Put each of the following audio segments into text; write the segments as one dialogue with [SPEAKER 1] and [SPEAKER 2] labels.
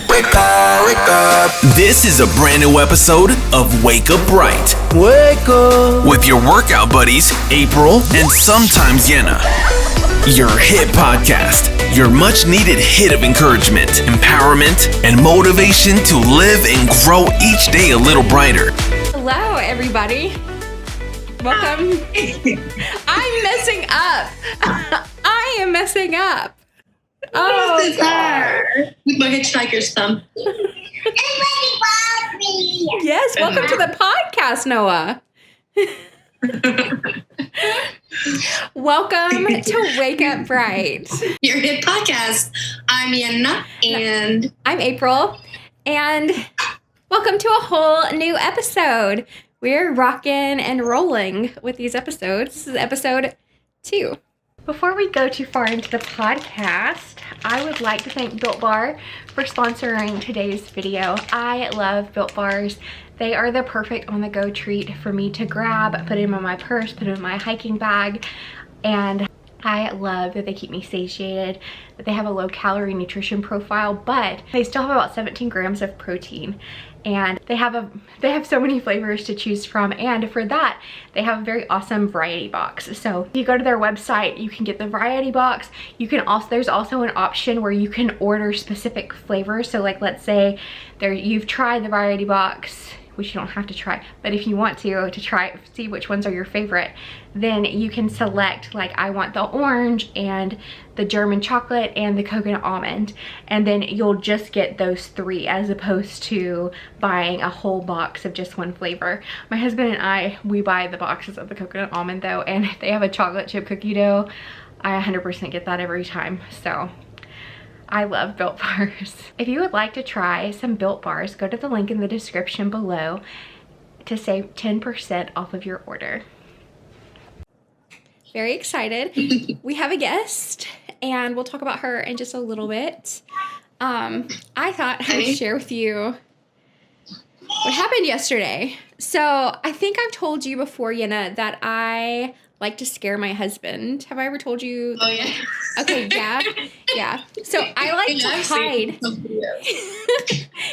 [SPEAKER 1] wake up.
[SPEAKER 2] This is a brand new episode of Wake Up Right.
[SPEAKER 1] Wake up.
[SPEAKER 2] With your workout buddies, April and sometimes Jenna. Your Hiit podcast. Your much needed hit of encouragement, empowerment, and motivation to live and grow each day a little brighter.
[SPEAKER 3] Hello, everybody. Welcome. I'm messing up. I am messing up.
[SPEAKER 4] Oh, bizarre. With my hitchhiker's thumb.
[SPEAKER 3] Yes, welcome to the podcast, Noah. Welcome to Wake Up Right.
[SPEAKER 4] Your Hiit podcast. I'm Jenna and
[SPEAKER 3] I'm April. And welcome to a whole new episode. We're rocking and rolling with these episodes. This is episode 2. Before we go too far into the podcast, I would like to thank Built Bar for sponsoring today's video. I love Built Bars. They are the perfect on-the-go treat for me to grab, put them in my purse, put them in my hiking bag, and I love that they keep me satiated, that they have a low-calorie nutrition profile, but they still have about 17 grams of protein. And they have so many flavors to choose from, and for that they have a very awesome variety box. So if you go to their website, you can get the variety box. You can also, there's also an option where you can order specific flavors. So like, let's say you've tried the variety box, which you don't have to try, but if you want to try, see which ones are your favorite, then you can select, like, I want the orange and the German chocolate and the coconut almond, and then you'll just get those 3 as opposed to buying a whole box of just one flavor. My husband and I, we buy the boxes of the coconut almond though, and if they have a chocolate chip cookie dough, I 100% get that every time. So I love Built Bars. If you would like to try some Built Bars, go to the link in the description below to save 10% off of your order. Very excited. We have a guest, and we'll talk about her in just a little bit. I thought I would share with you what happened yesterday. So I think I've told you before, Jenna, that I like to scare my husband. Have I ever told you?
[SPEAKER 4] Oh yeah.
[SPEAKER 3] Okay, yeah. So I like to hide.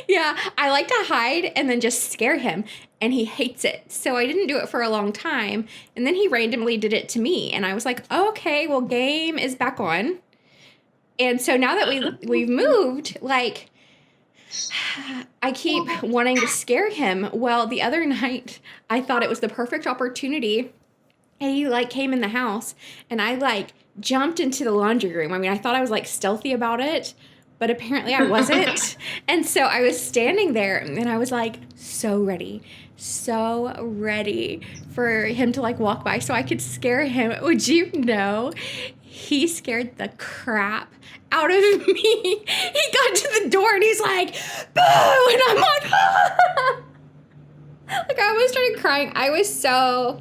[SPEAKER 3] Yeah, I like to hide and then just scare him, and he hates it. So I didn't do it for a long time, and then he randomly did it to me, and I was like, oh, okay, well, game is back on. And so now that we've moved, like, I keep wanting to scare him. Well, the other night, I thought it was the perfect opportunity. And he, like, came in the house, and I, like, jumped into the laundry room. I mean, I thought I was, like, stealthy about it, but apparently I wasn't. And so I was standing there, and I was, like, so ready for him to, like, walk by so I could scare him. Would you know, he scared the crap out of me. He got to the door, and he's like, boo! And I'm like, ah! Like, I almost started crying. I was so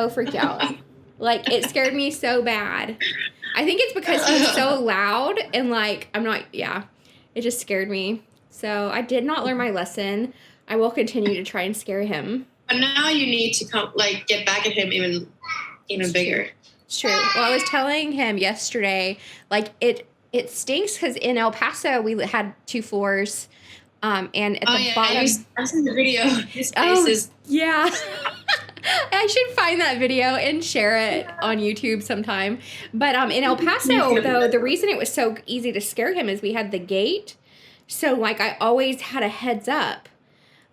[SPEAKER 3] freaked out. Like, it scared me so bad. I think it's because he was so loud, and, like, it just scared me. So I did not learn my lesson. I will continue to try and scare him.
[SPEAKER 4] But now you need to get back at him even bigger.
[SPEAKER 3] It's true. Well, I was telling him yesterday, like, it stinks because in El Paso we had 2 floors, and at the bottom.
[SPEAKER 4] I've seen the video. His face is.
[SPEAKER 3] Yeah. I should find that video and share it on YouTube sometime. But in El Paso, though, the reason it was so easy to scare him is we had the gate. So, like, I always had a heads up.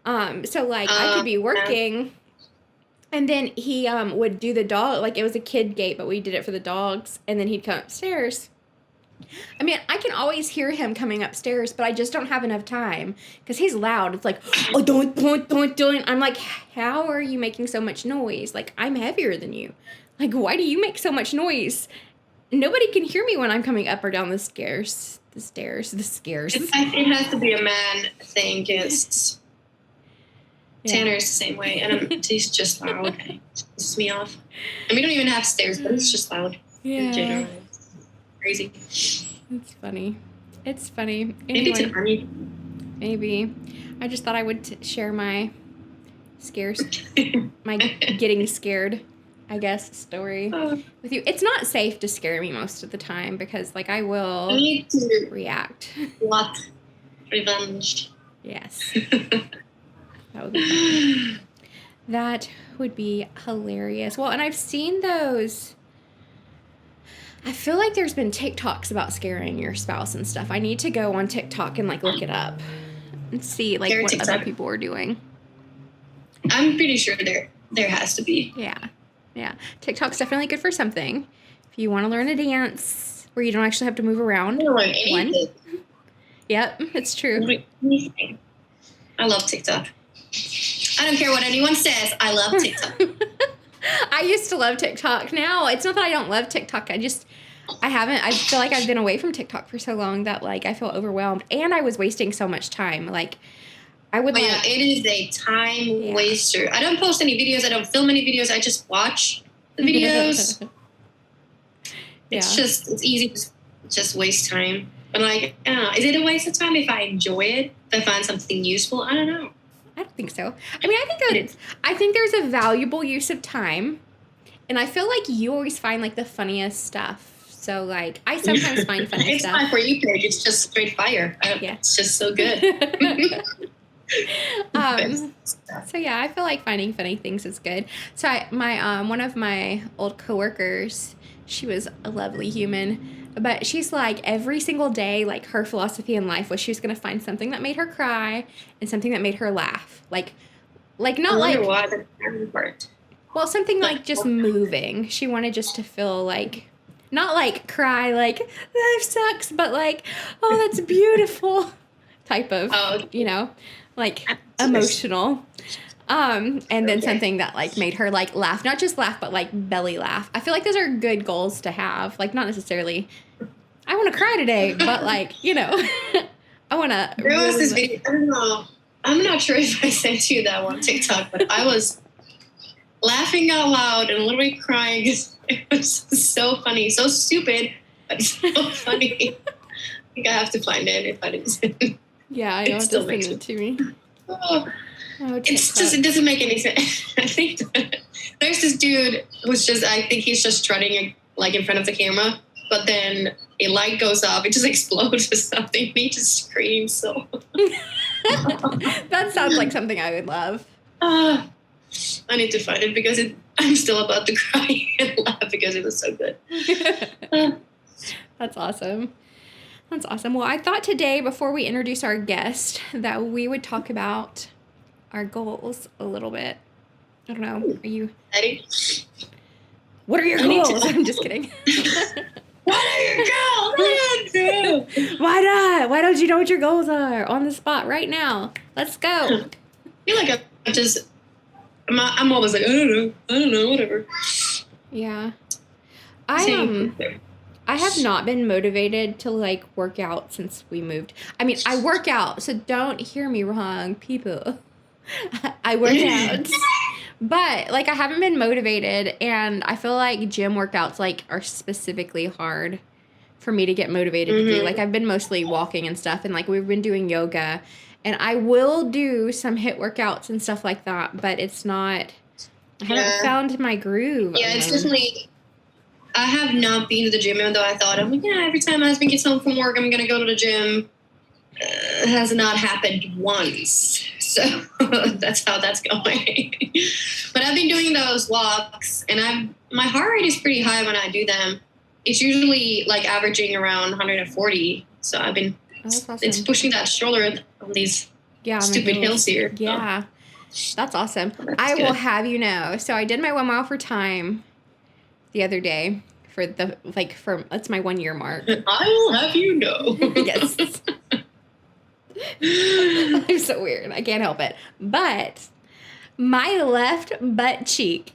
[SPEAKER 3] So, like, I could be working, and then he would do the dog. Like, it was a kid gate, but we did it for the dogs. And then he'd come upstairs. I mean, I can always hear him coming upstairs, but I just don't have enough time because he's loud. It's like, oh, don't. I'm like, how are you making so much noise? Like, I'm heavier than you. Like, why do you make so much noise? Nobody can hear me when I'm coming up or down the stairs. The stairs.
[SPEAKER 4] It has to be a man thing, because Tanner's the same way, and he's just loud. It pisses me off. And we don't even have stairs, but it's just loud.
[SPEAKER 3] Yeah.
[SPEAKER 4] Crazy.
[SPEAKER 3] It's funny. Anyway,
[SPEAKER 4] Maybe it's an army.
[SPEAKER 3] Maybe. I just thought I would share my scares, my getting scared, I guess, story with you. It's not safe to scare me most of the time because, like, I will
[SPEAKER 4] need to
[SPEAKER 3] react.
[SPEAKER 4] revenge.
[SPEAKER 3] Yes. That would be fun. That would be hilarious. Well, and I've seen those. I feel like there's been TikToks about scaring your spouse and stuff. I need to go on TikTok and like look it up and see like what
[SPEAKER 4] TikTok.
[SPEAKER 3] other people are doing.
[SPEAKER 4] I'm pretty sure there has to be.
[SPEAKER 3] Yeah. TikTok's definitely good for something. If you want to learn a dance where you don't actually have to move around.
[SPEAKER 4] I don't learn anything.
[SPEAKER 3] Yep, it's true.
[SPEAKER 4] I love TikTok. I don't care what anyone says. I love TikTok.
[SPEAKER 3] I used to love TikTok. Now, it's not that I don't love TikTok. I feel like I've been away from TikTok for so long that like I feel overwhelmed. And I was wasting so much time. Like I would
[SPEAKER 4] yeah, it is a time waster. I don't post any videos. I don't film any videos. I just watch the videos. It's easy to just waste time. But like, I don't know, is it a waste of time if I enjoy it? If I find something useful? I don't know.
[SPEAKER 3] I don't think so. I mean, I think there's a valuable use of time. And I feel like you always find like the funniest stuff. So like, I sometimes find funny stuff.
[SPEAKER 4] It's my For You page. It's just straight fire. It's just so good.
[SPEAKER 3] So yeah, I feel like finding funny things is good. So one of my old coworkers, she was a lovely human, but she's like every single day, like her philosophy in life was she was going to find something that made her cry and something that made her laugh. Like not like,
[SPEAKER 4] why the part.
[SPEAKER 3] Well, something like just moving. She wanted just to feel like, not like cry, like life sucks, but like, oh, that's beautiful type of, like emotional. And then something that like made her like laugh, not just laugh, but like belly laugh. I feel like those are good goals to have. Like not necessarily, I want to cry today, but like, I want to.
[SPEAKER 4] There was this video, I don't know. I'm not sure if I sent you that one TikTok, but I was laughing out loud and literally crying. It was so funny, so stupid, but so funny. I think I have to find it if I didn't send it.
[SPEAKER 3] Yeah, I know. It still send it to me.
[SPEAKER 4] It's just, it doesn't make any sense. I think there's this dude who's just, I think he's just strutting like in front of the camera, but then a light goes off, it just explodes or something, and he just screams. So
[SPEAKER 3] that sounds like something I would love.
[SPEAKER 4] I need to find it because I'm still about to cry and laugh because it was so good.
[SPEAKER 3] That's awesome. That's awesome. Well, I thought today, before we introduce our guest, that we would talk about our goals a little bit. I don't know. Are you
[SPEAKER 4] ready?
[SPEAKER 3] What are your goals? I'm just kidding.
[SPEAKER 4] What are your goals?
[SPEAKER 3] Why not? Why don't you know what your goals are on the spot right now? Let's go.
[SPEAKER 4] I feel like I'm always like, I don't know, whatever.
[SPEAKER 3] Yeah. I have not been motivated to like work out since we moved. I mean, I work out, so don't hear me wrong, people. I work out. But like I haven't been motivated, and I feel like gym workouts like are specifically hard for me to get motivated to do. Like I've been mostly walking and stuff, and like we've been doing yoga, and I will do some HIIT workouts and stuff like that, but it's not, I haven't found my groove.
[SPEAKER 4] Yeah, it's definitely, I have not been to the gym, even though I thought, every time my husband gets home from work, I'm going to go to the gym. It has not happened once. So that's how that's going. But I've been doing those walks, and my heart rate is pretty high when I do them. It's usually like averaging around 140. So I've been, it's pushing that stroller on these stupid hills here.
[SPEAKER 3] Yeah, that's awesome. I will have you know. So I did my 1 mile for time the other day for that's my 1 year mark.
[SPEAKER 4] I will have you know.
[SPEAKER 3] Yes. I'm so weird. I can't help it. But my left butt cheek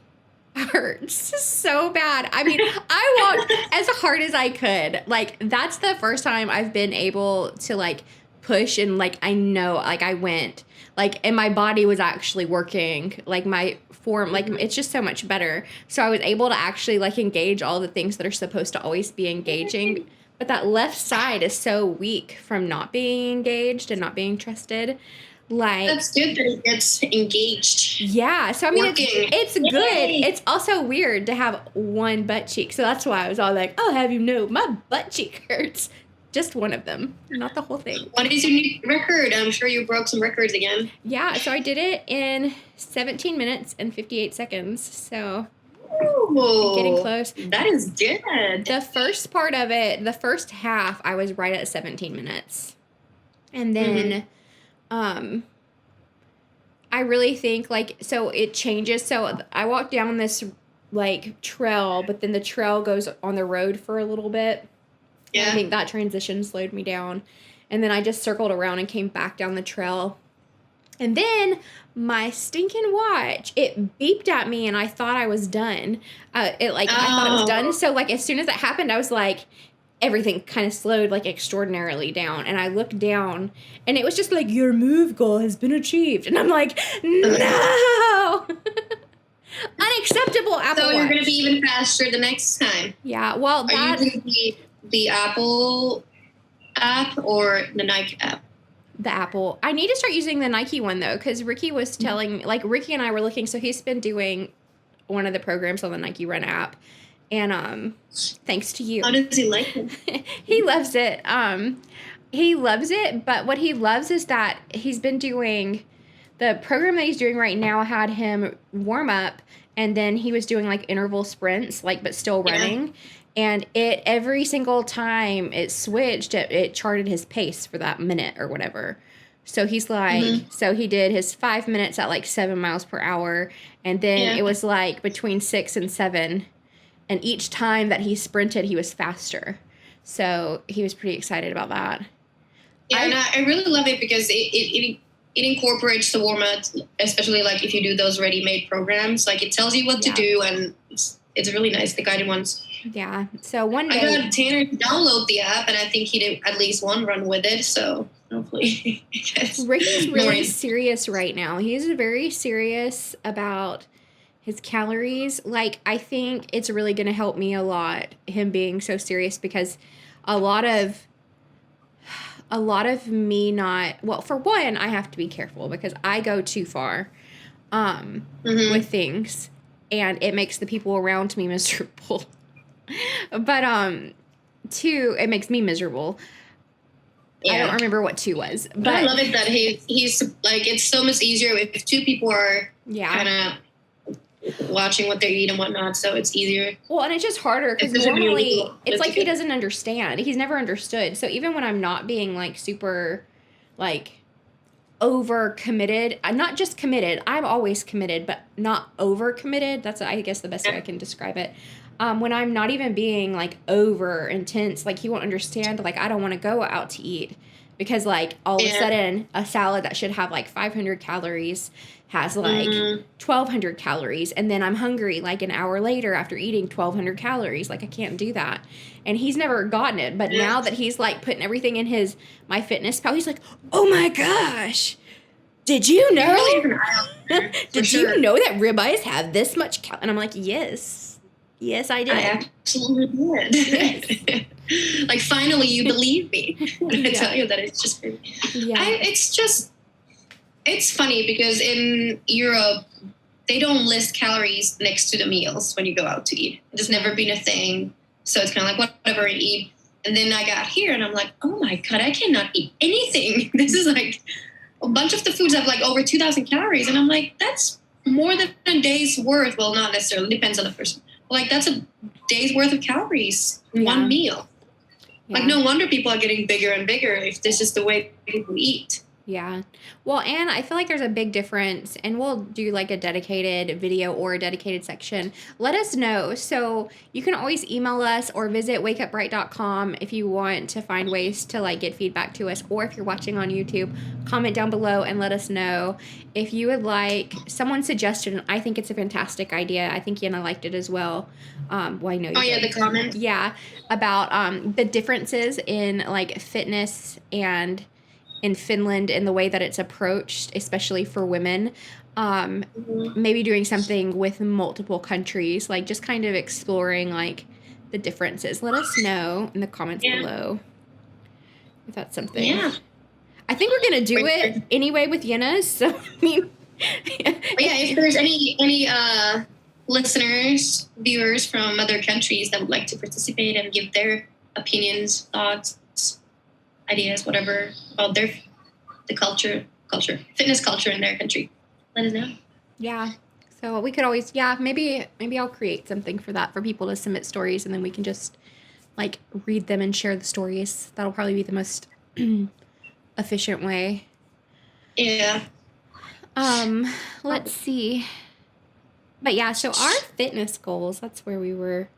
[SPEAKER 3] hurts so bad. I mean, I walked as hard as I could. Like, that's the first time I've been able to, like, push and, like, I know, like, I went. Like, and my body was actually working. Like, my form, like, it's just so much better. So I was able to actually, like, engage all the things that are supposed to always be engaging. But that left side is so weak from not being engaged and not being trusted. Like,
[SPEAKER 4] that's good that it gets engaged.
[SPEAKER 3] Yeah. So, I mean, it's good. It's also weird to have one butt cheek. So that's why I was all like, oh, have you know, my butt cheek hurts Just one of them, not the whole thing.
[SPEAKER 4] What is your new record? I'm sure you broke some records again.
[SPEAKER 3] Yeah, so I did it in 17 minutes and 58 seconds. So
[SPEAKER 4] Ooh,
[SPEAKER 3] getting close.
[SPEAKER 4] That is good.
[SPEAKER 3] The first part of it, the first half, I was right at 17 minutes. And then I really think, like, so it changes. So I walked down this, like, trail, but then the trail goes on the road for a little bit.
[SPEAKER 4] Yeah.
[SPEAKER 3] And I think that transition slowed me down. And then I just circled around and came back down the trail. And then my stinking watch, it beeped at me, and I thought I was done. I thought it was done. So, like, as soon as that happened, I was like, everything kind of slowed, like, extraordinarily down. And I looked down, and it was just like, your move goal has been achieved. And I'm like, no! Unacceptable, Apple
[SPEAKER 4] So
[SPEAKER 3] Watch.
[SPEAKER 4] you're going to be even faster the next time.
[SPEAKER 3] Yeah, well,
[SPEAKER 4] Are you using the Apple app or the Nike app?
[SPEAKER 3] The Apple. I need to start using the Nike one, though, because Ricky was telling, like, Ricky and I were looking, so he's been doing one of the programs on the Nike Run app, and thanks to you.
[SPEAKER 4] How does he like it?
[SPEAKER 3] He loves it. He loves it, but what he loves is that he's been doing, the program that he's doing right now had him warm up, and then he was doing, like, interval sprints, like, but still running. And it, every single time it switched, it charted his pace for that minute or whatever. So he's like, so he did his 5 minutes at like 7 miles per hour. And then it was like between 6 and 7. And each time that he sprinted, he was faster. So he was pretty excited about that.
[SPEAKER 4] Yeah, and I really love it because it incorporates the warm-up, especially like if you do those ready-made programs. Like it tells you what to do, and it's really nice, the guided ones.
[SPEAKER 3] Yeah. So one day
[SPEAKER 4] I got Tanner to download the app, and I think he did at least one run with it. So hopefully,
[SPEAKER 3] Ricky's really serious right now. He's very serious about his calories. Like, I think it's really going to help me a lot, him being so serious, because a lot of me not, well, for one, I have to be careful because I go too far with things, and it makes the people around me miserable. But two, it makes me miserable. Yeah. I don't remember what 2 was. But
[SPEAKER 4] I love it that he's like, it's so much easier if 2 people are kind of watching what they eat and whatnot, so it's easier.
[SPEAKER 3] Well, and it's just harder because normally it's like he doesn't understand. He's never understood. So even when I'm not being like super like over committed, I'm not just committed, I'm always committed, but not over committed. That's, I guess, the best way I can describe it. When I'm not even being like over intense, like he won't understand, like I don't want to go out to eat because like all of a sudden a salad that should have like 500 calories has like 1,200 calories, and then I'm hungry like an hour later after eating 1,200 calories. Like I can't do that. And he's never gotten it, but now that he's like putting everything in his MyFitnessPal, he's like, oh my gosh, did you know? Did you know that ribeyes have this much calories? And I'm like, Yes, I did.
[SPEAKER 4] I absolutely did. Yes. Like, finally, you believe me. I tell you that it's just, it's funny because in Europe, they don't list calories next to the meals when you go out to eat. It's never been a thing. So it's kind of like, whatever I eat. And then I got here and I'm like, oh my God, I cannot eat anything. This is like, a bunch of the foods have like over 2,000 calories. And I'm like, that's more than a day's worth. Well, not necessarily, depends on the person. Like, that's a day's worth of calories in one meal. Like, no wonder people are getting bigger and bigger if this is the way people eat.
[SPEAKER 3] Yeah. Well, and I feel like there's a big difference, and we'll do like a dedicated video or a dedicated section. Let us know. So you can always email us or visit wakeupbright.com if you want to find ways to like get feedback to us, or if you're watching on YouTube, comment down below and let us know if you would like. Someone suggested, and I think it's a fantastic idea. I think Yenna liked it as well. Well, I know you did.
[SPEAKER 4] The comment.
[SPEAKER 3] Yeah, about the differences in like fitness and in Finland and the way that it's approached, especially for women. Maybe doing something with multiple countries, like just kind of exploring like the differences. Let us know in the comments below if that's something. Yeah. I think we're going to do it anyway with Yenna. So, I mean.
[SPEAKER 4] If there's any listeners, viewers from other countries that would like to participate and give their opinions, thoughts, ideas, whatever, about the fitness culture in their country, let us know.
[SPEAKER 3] Yeah. So we could always, maybe I'll create something for that, for people to submit stories, and then we can just like read them and share the stories. That'll probably be the most efficient way.
[SPEAKER 4] Yeah.
[SPEAKER 3] Let's see. But yeah, so our fitness goals, that's where we were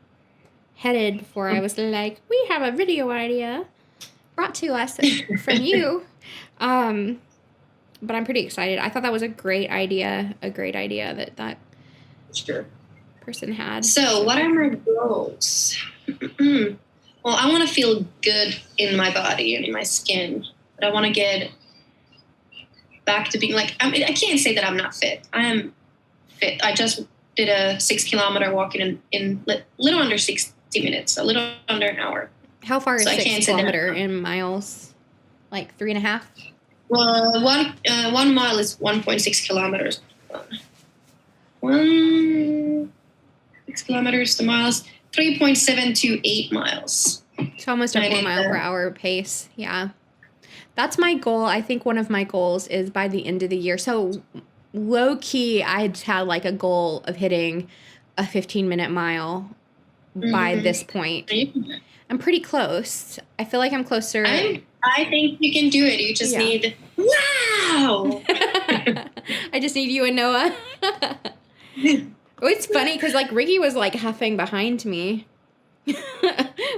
[SPEAKER 3] headed before I was like, we have a video idea brought to us from you. But I'm pretty excited. I thought that was a great idea that
[SPEAKER 4] Sure.
[SPEAKER 3] person had.
[SPEAKER 4] So what are my goals? Well, I want to feel good in my body and in my skin, but I want to get back to being like, I can't say that I'm not fit. I am fit. I just did a 6-kilometer walk in little under 60 minutes, a little under an hour.
[SPEAKER 3] How far is 6 kilometer in miles? Like 3.5?
[SPEAKER 4] Well, 1 mile is 1.6 kilometers. 6 kilometers to miles, 3.728 miles.
[SPEAKER 3] It's almost a 4 mile per hour pace. Yeah. That's my goal. I think one of my goals is by the end of the year. So low key, I'd had like a goal of hitting a 15-minute mile by this point. I'm pretty close. I feel like I'm closer.
[SPEAKER 4] I think you can do it. You just need, wow!
[SPEAKER 3] I just need you and Noah. It's funny because like Ricky was like huffing behind me.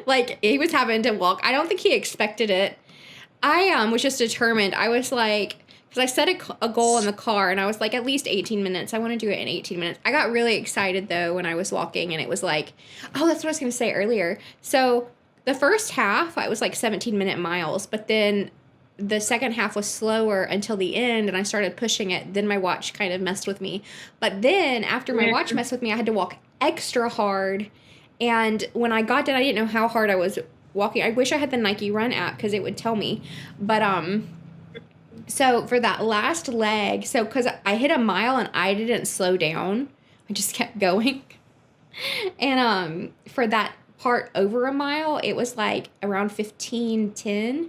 [SPEAKER 3] Like he was having to walk. I don't think he expected it. I was just determined. I was like, because I set a goal in the car and I was like, at least 18 minutes. I want to do it in 18 minutes. I got really excited though when I was walking, and it was like, oh, that's what I was going to say earlier. So the first half, I was like 17-minute miles, but then the second half was slower until the end, and I started pushing it. Then my watch kind of messed with me. But then after my watch messed with me, I had to walk extra hard. And when I got done, I didn't know how hard I was walking. I wish I had the Nike Run app because it would tell me. But so for that last leg, so because I hit a mile and I didn't slow down, I just kept going. And for that part over a mile, it was like around 15:10,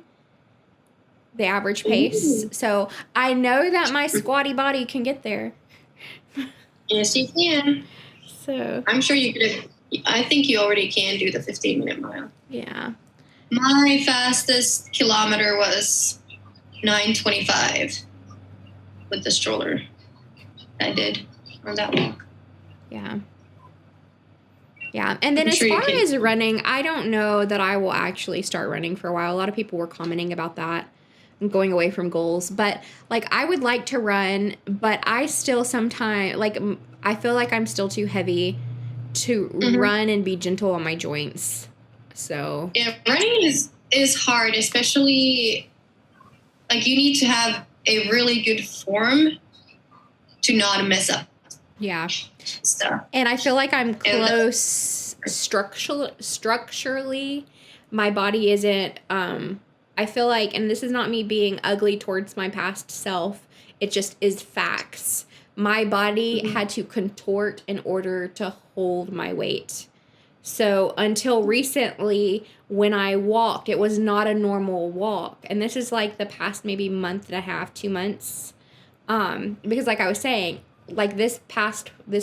[SPEAKER 3] the average pace. Ooh. So I know that my squatty body can get there.
[SPEAKER 4] Yes, you can.
[SPEAKER 3] So
[SPEAKER 4] I'm sure you could. I think you already can do the 15-minute mile.
[SPEAKER 3] Yeah.
[SPEAKER 4] My fastest kilometer was 9:25 with the stroller I did on that walk.
[SPEAKER 3] Yeah. Yeah. And then as far as running, I don't know that I will actually start running for a while. A lot of people were commenting about that and going away from goals. But like I would like to run, but I still sometimes like I feel like I'm still too heavy to run and be gentle on my joints. So
[SPEAKER 4] yeah, running is hard, especially like you need to have a really good form to not mess up.
[SPEAKER 3] Yeah.
[SPEAKER 4] Stuff.
[SPEAKER 3] And I feel like I'm close structurally. My body isn't, I feel like, and this is not me being ugly towards my past self, it just is facts. My body had to contort in order to hold my weight. So until recently, when I walked, it was not a normal walk. And this is like the past maybe month and a half, 2 months. Because like I was saying, like this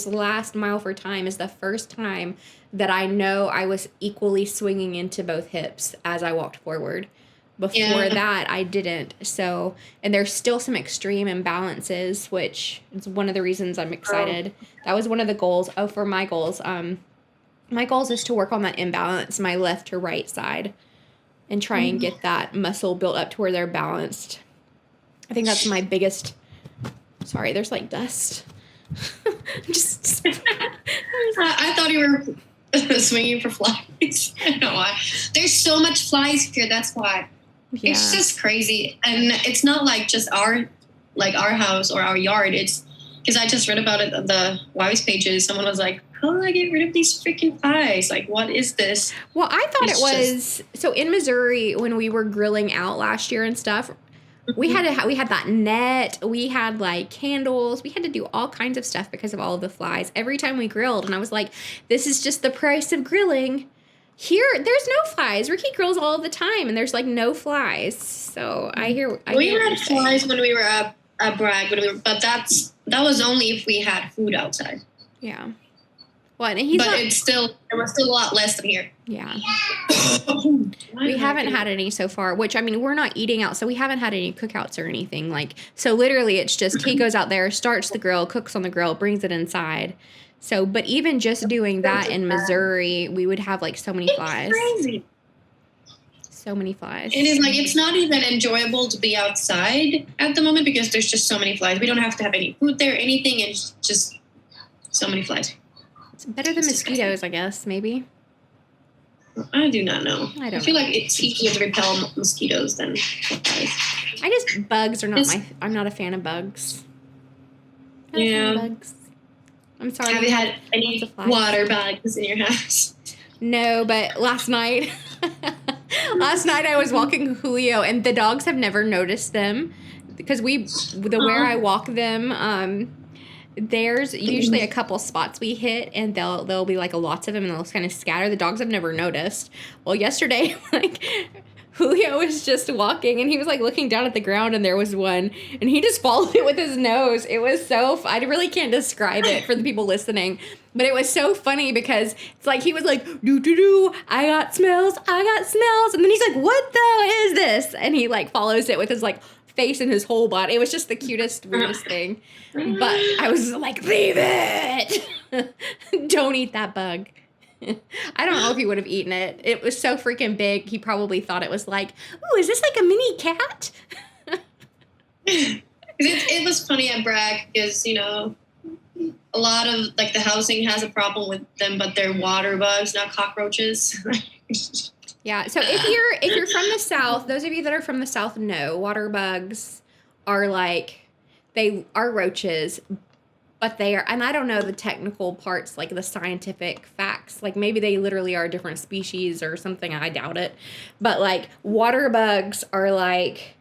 [SPEAKER 3] last mile for time is the first time that I know I was equally swinging into both hips as I walked forward. Before that, I didn't. So, and there's still some extreme imbalances, which is one of the reasons I'm excited. That was one of the goals. Oh, for my goals. My goals is to work on that imbalance, my left to right side, and try and get that muscle built up to where they're balanced. I think that's my biggest. Sorry, there's like dust. Just.
[SPEAKER 4] I thought you were swinging for flies. I don't know why. There's so much flies here. That's why. Yeah. It's just crazy, and it's not like just our house or our yard. It's because I just read about it on the Wives pages. Someone was like, "How do I get rid of these freaking flies? Like, what is this?"
[SPEAKER 3] Well, I thought it was so in Missouri when we were grilling out last year and stuff. We had that net. We had like candles. We had to do all kinds of stuff because of all of the flies every time we grilled. And I was like, "This is just the price of grilling." Here, there's no flies. Ricky grills all the time, and there's like no flies. So I hear.
[SPEAKER 4] We had flies when we were at Bragg, but that was only if we had food outside.
[SPEAKER 3] Yeah. Well, and he's
[SPEAKER 4] there was still a lot less than here.
[SPEAKER 3] Yeah. We haven't had any so far, which, I mean, we're not eating out, so we haven't had any cookouts or anything. Like, so literally it's just he goes out there, starts the grill, cooks on the grill, brings it inside. So, but even just doing that in Missouri, we would have like so many flies.
[SPEAKER 4] Crazy.
[SPEAKER 3] So many flies.
[SPEAKER 4] It is like, it's not even enjoyable to be outside at the moment because there's just so many flies. We don't have to have any food there, anything. It's just so many flies.
[SPEAKER 3] It's better than mosquitoes, I guess, maybe.
[SPEAKER 4] I do not know.
[SPEAKER 3] I
[SPEAKER 4] feel like it's easier to repel mosquitoes than flies.
[SPEAKER 3] Bugs are not I'm not a fan of bugs. Bugs. I'm sorry.
[SPEAKER 4] Have you had any water bugs in your house?
[SPEAKER 3] No, but last night I was walking Julio, and the dogs have never noticed them because where I walk them, there's usually a couple spots we hit, and there'll be like lots of them, and they'll kind of scatter. The dogs have never noticed. Well, yesterday, like Julio was just walking, and he was like looking down at the ground, and there was one, and he just followed it with his nose. It was so I really can't describe it for the people listening, but it was so funny because it's like he was like doo doo doo. I got smells, and then he's like, what the is this? And he like follows it with his like face and his whole body. It was just the cutest, weirdest thing. But I was like, leave it. Don't eat that bug. I don't know if he would have eaten it. It was so freaking big. He probably thought it was like, oh, is this like a mini cat?
[SPEAKER 4] It was funny at Bragg because, you know, a lot of like the housing has a problem with them, but they're water bugs, not cockroaches.
[SPEAKER 3] Yeah. So if you're from the South, those of you that are from the South know water bugs are like, they are roaches, but they are, and I don't know the technical parts, like the scientific facts, like maybe they literally are a different species or something. I doubt it. But like water bugs are like,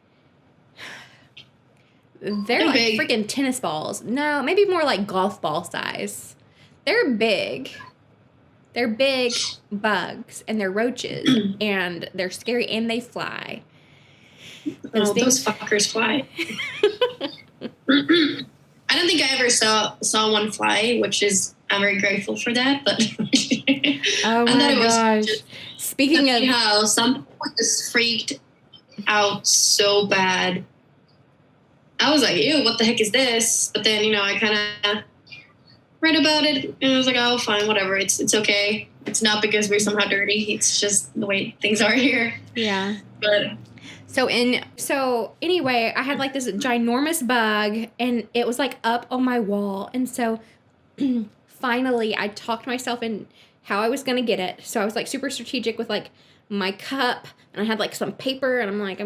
[SPEAKER 3] they're like big. Freaking tennis balls. No, maybe more like golf ball size. They're big. They're big bugs, and they're roaches, and they're scary, and they fly.
[SPEAKER 4] Those fuckers fly. I don't think I ever saw one fly, which is, I'm very grateful for that, but
[SPEAKER 3] oh my gosh. Speaking of
[SPEAKER 4] how some people just freaked out so bad. I was like, ew, what the heck is this? But then, you know, I kind of read about it, and I was like, oh, fine, whatever. It's okay. It's not because we're somehow dirty. It's just the way things are here.
[SPEAKER 3] Yeah.
[SPEAKER 4] But
[SPEAKER 3] so anyway, I had like this ginormous bug, and it was like up on my wall. And so finally I talked myself in how I was going to get it. So I was like super strategic with like my cup, and I had like some paper, and I'm like,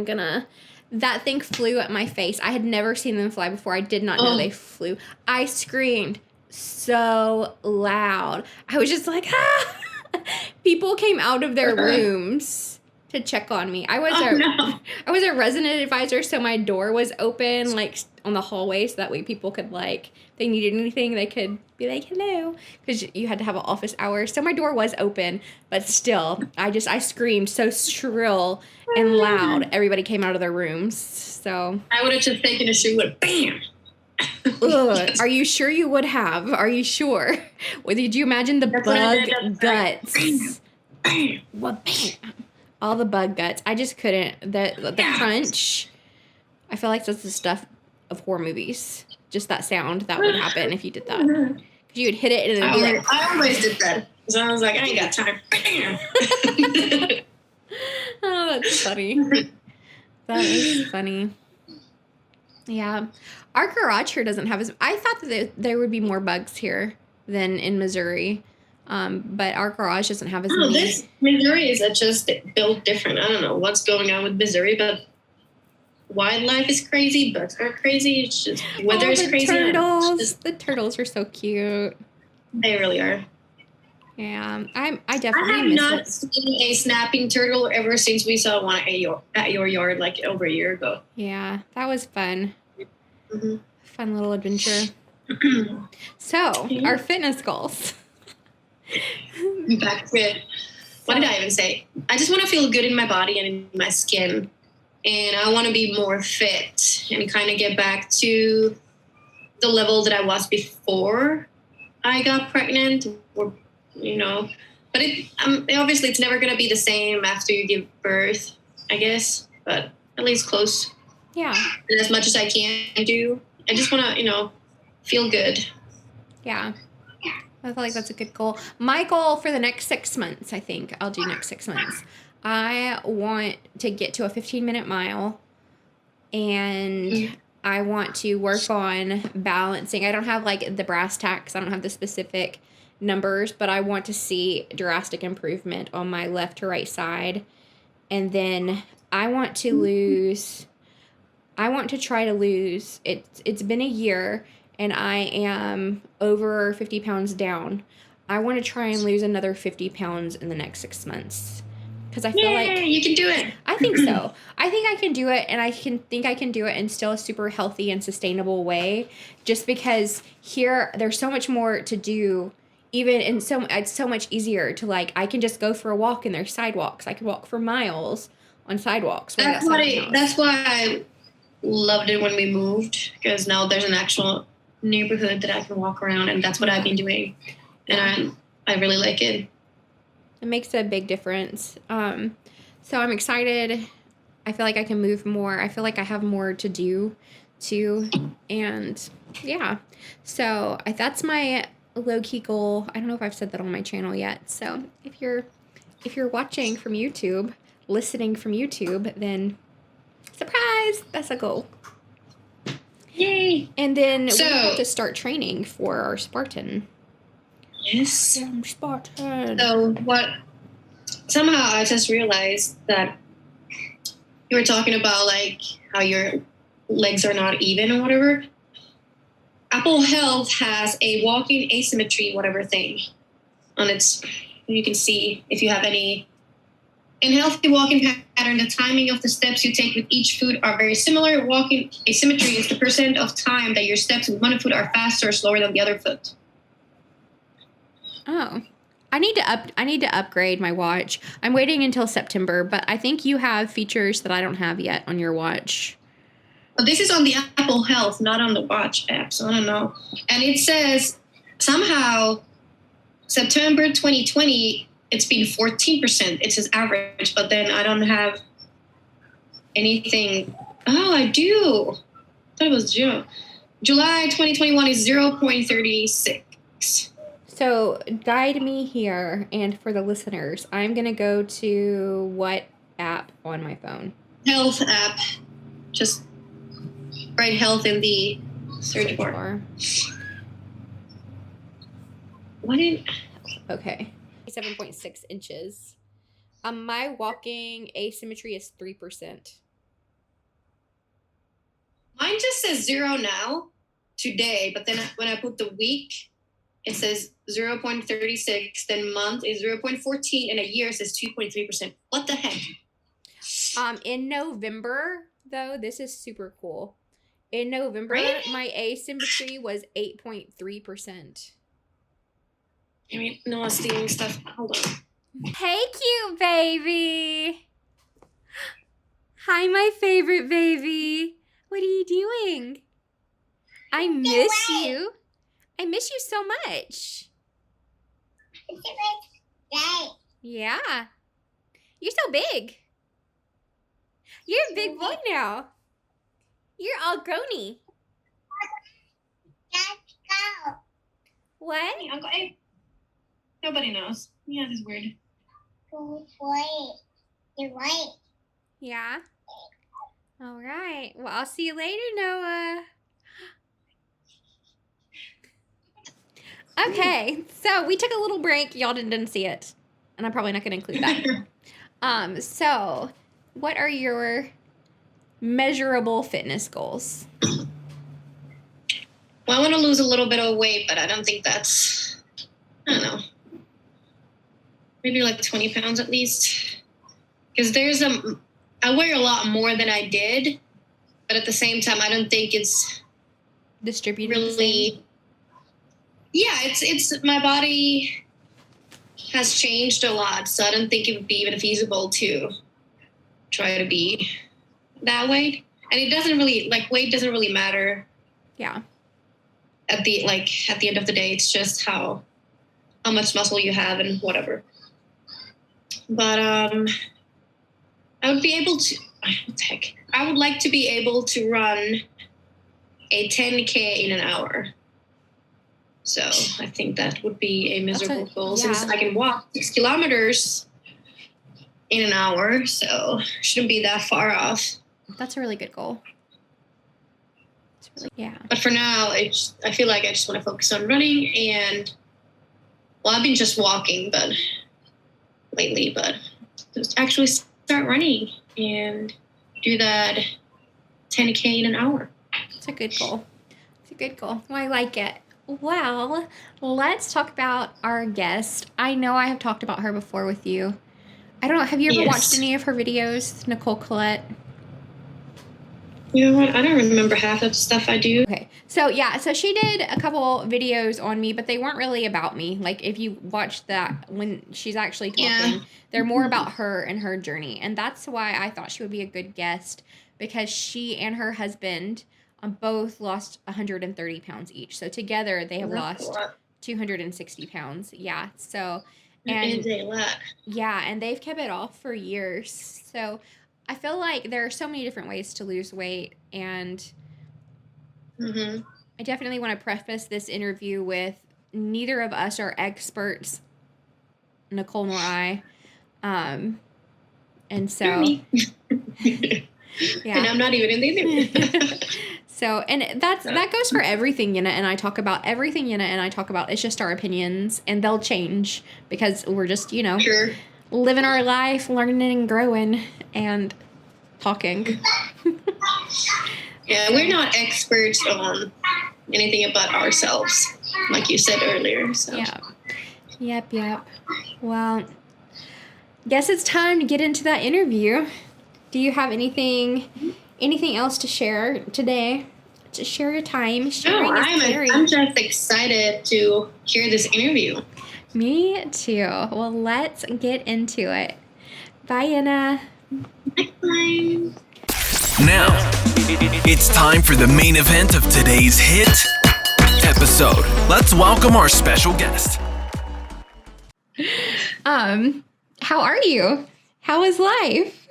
[SPEAKER 3] that thing flew at my face. I had never seen them fly before. I did not know they flew. I screamed so loud. I was just like, ah! People came out of their rooms to check on me. I was a resident advisor, so my door was open, like on the hallway, so that way people could like, if they needed anything, they could be like, hello, because you had to have an office hour. So my door was open, but still, I screamed so shrill and loud. Everybody came out of their rooms. So
[SPEAKER 4] I would have just taken a shoe and bam.
[SPEAKER 3] Ugh, are you sure you would have? Are you sure? Well, did you imagine the bug guts? What? Bam. All the bug guts. I just couldn't. The crunch. I feel like that's the stuff of horror movies. Just that sound that would happen if you did that. Because you would hit it and then be like.
[SPEAKER 4] I always did that. So I was like, I ain't got time.
[SPEAKER 3] Oh, that's funny. That is funny. Yeah. Our garage here doesn't have I thought that there would be more bugs here than in Missouri. But our garage doesn't have as many.
[SPEAKER 4] This Missouri is just built different. I don't know what's going on with Missouri, but wildlife is crazy. Bugs are crazy. It's just weather is crazy.
[SPEAKER 3] The turtles are so cute.
[SPEAKER 4] They really are.
[SPEAKER 3] Yeah, I definitely
[SPEAKER 4] have not seen a snapping turtle ever since we saw one at your yard like over a year ago.
[SPEAKER 3] Yeah, that was fun.
[SPEAKER 4] Mm-hmm.
[SPEAKER 3] Fun little adventure. So, our fitness goals.
[SPEAKER 4] Back to it. what did I even say? I just want to feel good in my body and in my skin. And I want to be more fit and kind of get back to the level that I was before I got pregnant, or, you know, but obviously it's never going to be the same after you give birth, I guess, but at least close.
[SPEAKER 3] Yeah.
[SPEAKER 4] And as much as I can do, I just want to, you know, feel good.
[SPEAKER 3] Yeah. I feel like that's a good goal. My goal for the next 6 months, I think I'll do next 6 months. I want to get to a 15-minute mile, and I want to work on balancing. I don't have like the brass tacks. I don't have the specific numbers, but I want to see drastic improvement on my left to right side. And then I want to try to lose. It's been a year and I am over 50 pounds down. I want to try and lose another 50 pounds in the next 6 months. Because I feel like
[SPEAKER 4] you can do it.
[SPEAKER 3] I think so. I think I can do it, and I can do it in still a super healthy and sustainable way. Just because here there's so much more to do, even in it's so much easier to like. I can just go for a walk, and there's sidewalks. I can walk for miles on sidewalks.
[SPEAKER 4] That's why I loved it when we moved, because now there's an actual neighborhood that I can walk around, and that's what I've been doing, and I really like it.
[SPEAKER 3] It makes a big difference. So I'm excited. I feel like I can move more. I feel like I have more to do too. And yeah, so that's my low-key goal. I don't know if I've said that on my channel yet. So if you're watching from YouTube, listening from YouTube, then surprise, that's a goal.
[SPEAKER 4] Yay.
[SPEAKER 3] And then we have to start training for our Spartan.
[SPEAKER 4] Yes.
[SPEAKER 3] I'm Spartan.
[SPEAKER 4] So somehow I just realized that you were talking about like how your legs are not even or whatever. Apple Health has a walking asymmetry, whatever thing on its, you can see if you have any. In healthy walking pattern, the timing of the steps you take with each foot are very similar. Walking asymmetry is the percent of time that your steps with one foot are faster or slower than the other foot.
[SPEAKER 3] Oh, I need to upgrade my watch. I'm waiting until September, but I think you have features that I don't have yet on your watch.
[SPEAKER 4] But this is on the Apple Health, not on the watch app, so I don't know. And it says somehow September 2020, it's been 14%. It says average, but then I don't have anything. Oh, I do. I thought it was June. July 2021 is 0.36.
[SPEAKER 3] So guide me here, and for the listeners, I'm going to go to what app on my phone?
[SPEAKER 4] Health app. Just write health in the search bar.
[SPEAKER 3] Okay. 7.6 inches. My walking asymmetry is 3%.
[SPEAKER 4] Mine just says 0 now, today, but then when I put the week, it says 0.36, then month is 0.14, and a year says 2.3%. What the heck?
[SPEAKER 3] In November, though, this is super cool. In November, my asymmetry was 8.3%.
[SPEAKER 4] I mean, no, stealing stuff. Hold on.
[SPEAKER 3] Hey, cute baby. Hi, my favorite baby. What are you doing? I miss you. I miss you so much. Yeah. You're so big. You're a big boy now. You're all growny.
[SPEAKER 5] Let's go.
[SPEAKER 3] What?
[SPEAKER 4] Hey, Uncle Abe. Nobody knows. He has his word.
[SPEAKER 5] Go white. You're white.
[SPEAKER 3] Yeah. All right. Well, I'll see you later, Noah. Okay, so we took a little break. Y'all didn't see it, and I'm probably not going to include that. So what are your measurable fitness goals?
[SPEAKER 4] Well, I want to lose a little bit of weight, but I don't think that's, I don't know, maybe like 20 pounds at least. Because I weigh a lot more than I did, but at the same time, I don't think it's
[SPEAKER 3] distributed
[SPEAKER 4] really. Yeah, it's my body. has changed a lot. So I don't think it would be even feasible to try to be that weight. And it doesn't really, like, weight doesn't really matter.
[SPEAKER 3] Yeah.
[SPEAKER 4] At the end of the day, it's just how much muscle you have and whatever. But I would be able to, I would like to be able to run a 10K in an hour. So I think that would be a miserable goal since I can walk 6 kilometers in an hour. So shouldn't be that far off.
[SPEAKER 3] That's a really good goal. Yeah.
[SPEAKER 4] But for now, I feel like I just want to focus on running and, well, I've been just walking, but just actually start running and do that 10K in an hour.
[SPEAKER 3] It's a good goal. It's a good goal. Well, I like it. Well, let's talk about our guest. I know I have talked about her before with you. I don't know. Have you ever watched any of her videos, Nicole Collet?
[SPEAKER 4] You know what? I don't remember half of the stuff I do.
[SPEAKER 3] Okay. So she did a couple videos on me, but they weren't really about me. Like, if you watch that when she's actually talking, they're more about her and her journey. And that's why I thought she would be a good guest, because she and her husband both lost 130 pounds each. So together they have lost 260 pounds. Yeah. So, and and they've kept it off for years. So I feel like there are so many different ways to lose weight, and I definitely want to preface this interview with neither of us are experts, Nicole nor I. And so,
[SPEAKER 4] and I'm not even in the interview.
[SPEAKER 3] So, and that goes for everything Yenna and I talk about. Everything Yenna and I talk about, it's just our opinions, and they'll change because we're just, living our life, learning and growing and talking.
[SPEAKER 4] Yeah, we're not experts on anything about ourselves, like you said earlier. So.
[SPEAKER 3] Yeah. Yep. Well, guess it's time to get into that interview. Do you have anything else to share today? To share your time.
[SPEAKER 4] I'm just excited to hear this interview.
[SPEAKER 3] Me too. Well, let's get into it. Bye, Yenna.
[SPEAKER 4] Bye.
[SPEAKER 2] Now, it's time for the main event of today's hit episode. Let's welcome our special guest.
[SPEAKER 3] How are you? How is life?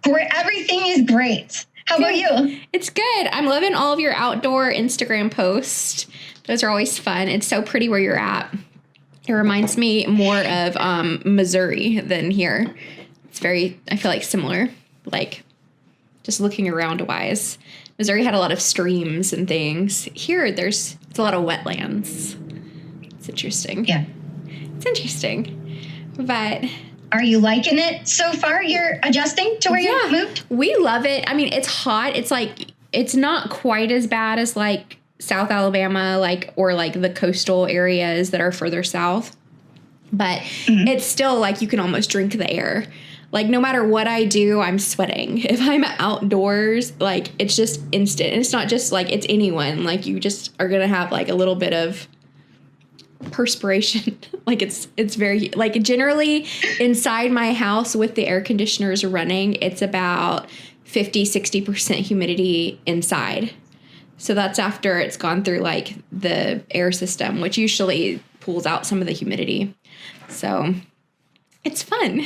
[SPEAKER 6] Everything is great. How about you?
[SPEAKER 3] It's good. I'm loving all of your outdoor Instagram posts. Those are always fun. It's so pretty where you're at. It reminds me more of Missouri than here. It's very, I feel like, similar. Like, just looking around wise. Missouri had a lot of streams and things. Here, it's a lot of wetlands. It's interesting.
[SPEAKER 6] Yeah.
[SPEAKER 3] It's interesting. But...
[SPEAKER 6] Are you liking it so far? You're adjusting to where you moved?
[SPEAKER 3] We love it. I mean, it's hot. It's like, it's not quite as bad as like South Alabama, or the coastal areas that are further south. But it's still like you can almost drink the air. Like, no matter what I do, I'm sweating. If I'm outdoors, like, it's just instant. And it's not just like it's anyone. Like, you just are going to have like a little bit of perspiration. Like, it's very, like, generally inside my house with the air conditioners running, it's about 50-60% humidity inside. So that's after it's gone through like the air system, which usually pulls out some of the humidity. So it's fun.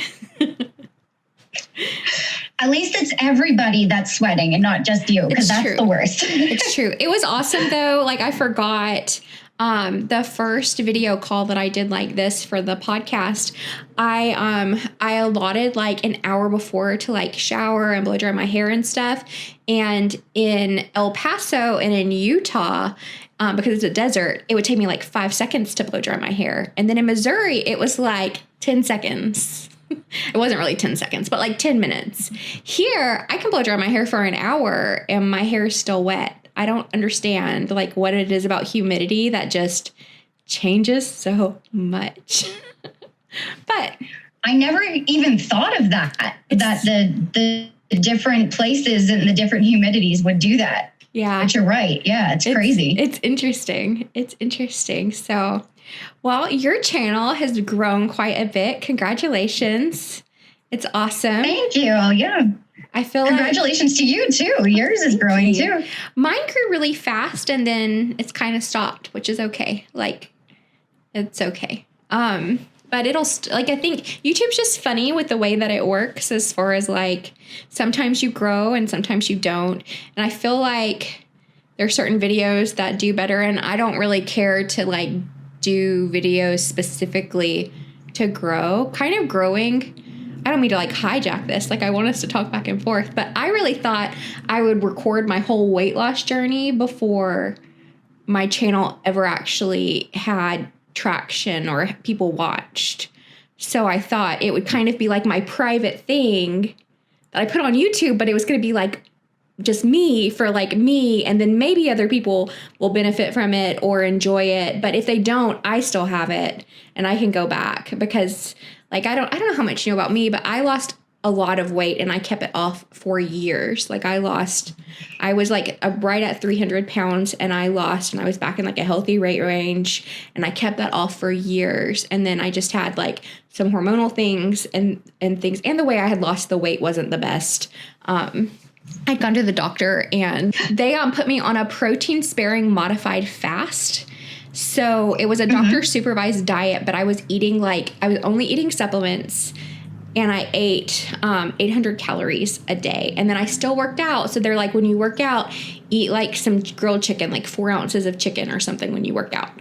[SPEAKER 6] At least it's everybody that's sweating and not just you, because that's the worst.
[SPEAKER 3] It's true. It was awesome though. Like, I forgot the first video call that I did like this for the podcast. I allotted like an hour before to like shower and blow dry my hair and stuff. And in El Paso and in Utah, because it's a desert, it would take me like 5 seconds to blow dry my hair. And then in Missouri, it was like 10 seconds. It wasn't really 10 seconds, but like 10 minutes. Here, I can blow dry my hair for an hour and my hair is still wet. I don't understand like what it is about humidity that just changes so much. But
[SPEAKER 6] I never even thought of that the different places and the different humidities would do that.
[SPEAKER 3] Yeah.
[SPEAKER 6] But you're right. Yeah, it's crazy.
[SPEAKER 3] It's interesting. So Well, your channel has grown quite a bit. Congratulations. It's awesome.
[SPEAKER 6] Thank you. Yeah.
[SPEAKER 3] I feel
[SPEAKER 6] Congratulations to you too. Yours is growing too.
[SPEAKER 3] Mine grew really fast and then it's kind of stopped, which is okay. Like, it's okay. But it'll, I think YouTube's just funny with the way that it works as far as like, sometimes you grow and sometimes you don't. And I feel like there's certain videos that do better, and I don't really care to like do videos specifically to grow. Kind of growing, I don't mean to like hijack this, like I want us to talk back and forth, but I really thought I would record my whole weight loss journey before my channel ever actually had traction or people watched. So I thought it would kind of be like my private thing that I put on YouTube, but it was going to be like just me for like me, and then maybe other people will benefit from it or enjoy it. But if they don't, I still have it and I can go back, because like I don't know how much you know about me, but I lost a lot of weight and I kept it off for years. Like I was like right at 300 pounds and I was back in like a healthy weight range, and I kept that off for years. And then I just had like some hormonal things and things, and the way I had lost the weight wasn't the best. I'd gone to the doctor and they put me on a protein sparing modified fast. So it was a doctor supervised diet, but I was only eating supplements, and I ate 800 calories a day. And then I still worked out. So they're like, when you work out, eat like some grilled chicken, like 4 ounces of chicken or something when you work out.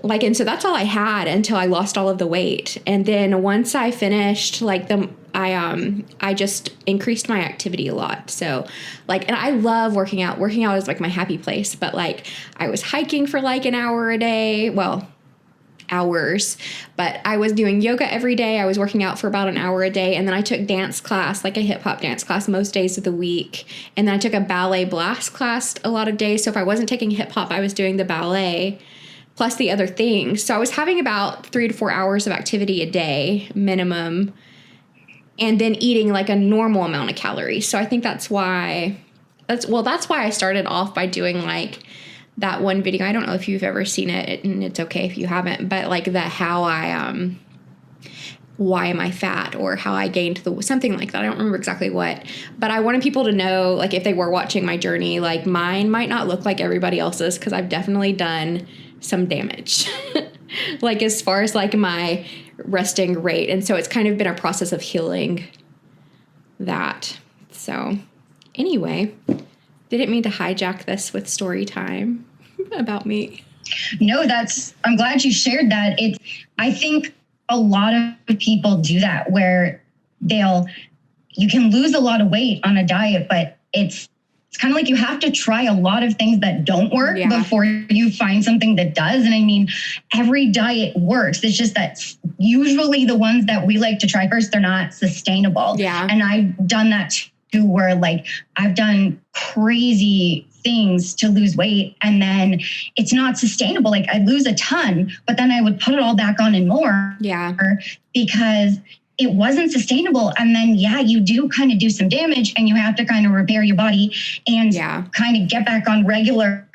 [SPEAKER 3] Like, and so that's all I had until I lost all of the weight. And then once I finished, like I just increased my activity a lot. So like, and I love working out. Working out is like my happy place. But like I was hiking for like an hour a day. Well, hours, but I was doing yoga every day. I was working out for about an hour a day. And then I took dance class, like a hip hop dance class, most days of the week. And then I took a ballet blast class a lot of days. So if I wasn't taking hip hop, I was doing the ballet plus the other things. So I was having about 3 to 4 hours of activity a day minimum, and then eating like a normal amount of calories. So I think that's why I started off by doing like that one video. I don't know if you've ever seen it, and it's okay if you haven't, but like why am I fat, or how I gained something like that. I don't remember exactly what, but I wanted people to know, like if they were watching my journey, like mine might not look like everybody else's, because I've definitely done some damage, like as far as like my resting rate. And so it's kind of been a process of healing that. So anyway, didn't mean to hijack this with story time about me.
[SPEAKER 6] No, I'm glad you shared that. I think a lot of people do that, where you can lose a lot of weight on a diet, but it's kind of like you have to try a lot of things that don't work before you find something that does. And I mean, every diet works. It's just that usually the ones that we like to try first, they're not sustainable. Yeah. And I've done that too, where like I've done crazy things to lose weight, and then it's not sustainable. Like I'd lose a ton, but then I would put it all back on and more. Yeah. Because it wasn't sustainable. And then, you do kind of do some damage, and you have to kind of repair your body and kind of get back on regular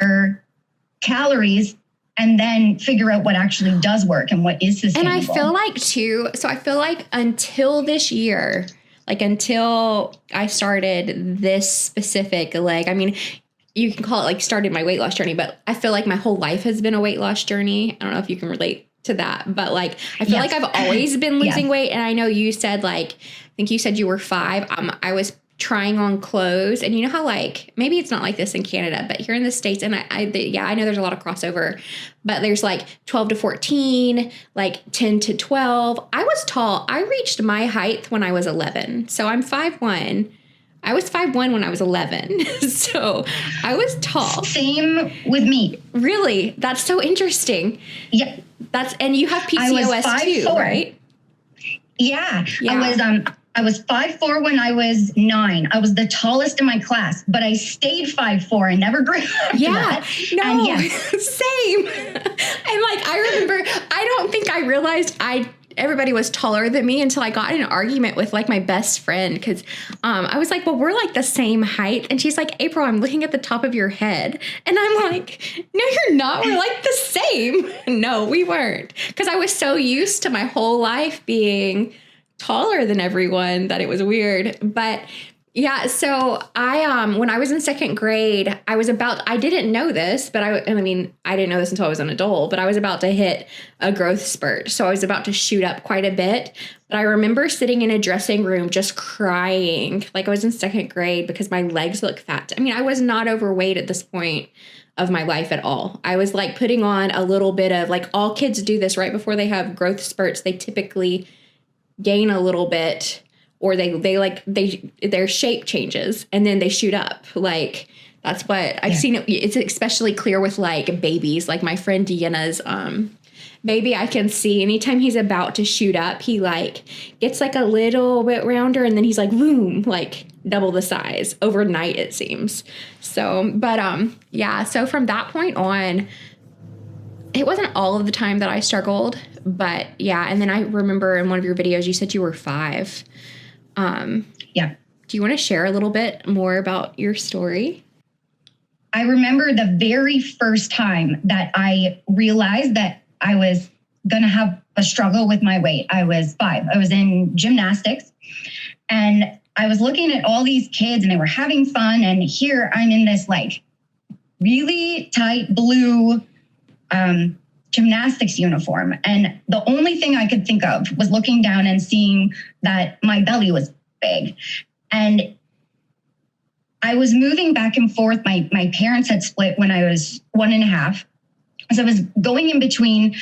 [SPEAKER 6] calories, and then figure out what actually does work and what is sustainable.
[SPEAKER 3] And I feel like too, so I feel like until this year, like until I started this specific, like, I mean, you can call it like started my weight loss journey, but I feel like my whole life has been a weight loss journey. I don't know if you can relate to that, but like I feel like I've always been losing weight. And I know you said I think you said you were 5. I was trying on clothes, and you know how like maybe it's not like this in Canada, but here in the States, and I know there's a lot of crossover, but there's like 12 to 14, like 10 to 12. I was tall. I reached my height when I was 11, so I'm 5'1". I was 5'1" when I was 11, so I was tall.
[SPEAKER 6] Same with me.
[SPEAKER 3] Really? That's so interesting.
[SPEAKER 6] Yeah.
[SPEAKER 3] And you have PCOS too, right?
[SPEAKER 6] Yeah. I was 5'4" when I was 9. I was the tallest in my class, but I stayed 5'4" and never grew after that.
[SPEAKER 3] No, and same. And like, I remember, I don't think I realized everybody was taller than me until I got in an argument with like my best friend because I was like, well, we're like the same height. And she's like, April, I'm looking at the top of your head. And I'm like, no, you're not. We're like the same. No, we weren't. Because I was so used to my whole life being taller than everyone that it was weird. But yeah, so I when I was in second grade, I didn't know this, but I didn't know this until I was an adult, but I was about to hit a growth spurt. So I was about to shoot up quite a bit. But I remember sitting in a dressing room just crying, like I was in second grade because my legs looked fat. I mean, I was not overweight at this point of my life at all. I was like putting on a little bit of, like, all kids do this right before they have growth spurts. They typically gain a little bit, or their shape changes and then they shoot up. Like, that's what I've seen. It's especially clear with like babies, like my friend Deanna's baby. I can see anytime he's about to shoot up, he like gets like a little bit rounder and then he's like, boom, like double the size overnight, it seems. So, but yeah, so from that point on, it wasn't all of the time that I struggled, but yeah. And then I remember in one of your videos, you said you were 5.
[SPEAKER 6] Yeah.
[SPEAKER 3] Do you want to share a little bit more about your story?
[SPEAKER 6] I remember the very first time that I realized that I was going to have a struggle with my weight. I was 5. I was in gymnastics and I was looking at all these kids and they were having fun. And here I'm in this like really tight blue gymnastics uniform. And the only thing I could think of was looking down and seeing that my belly was big. And I was moving back and forth. My parents had split when I was 1.5. So I was going in between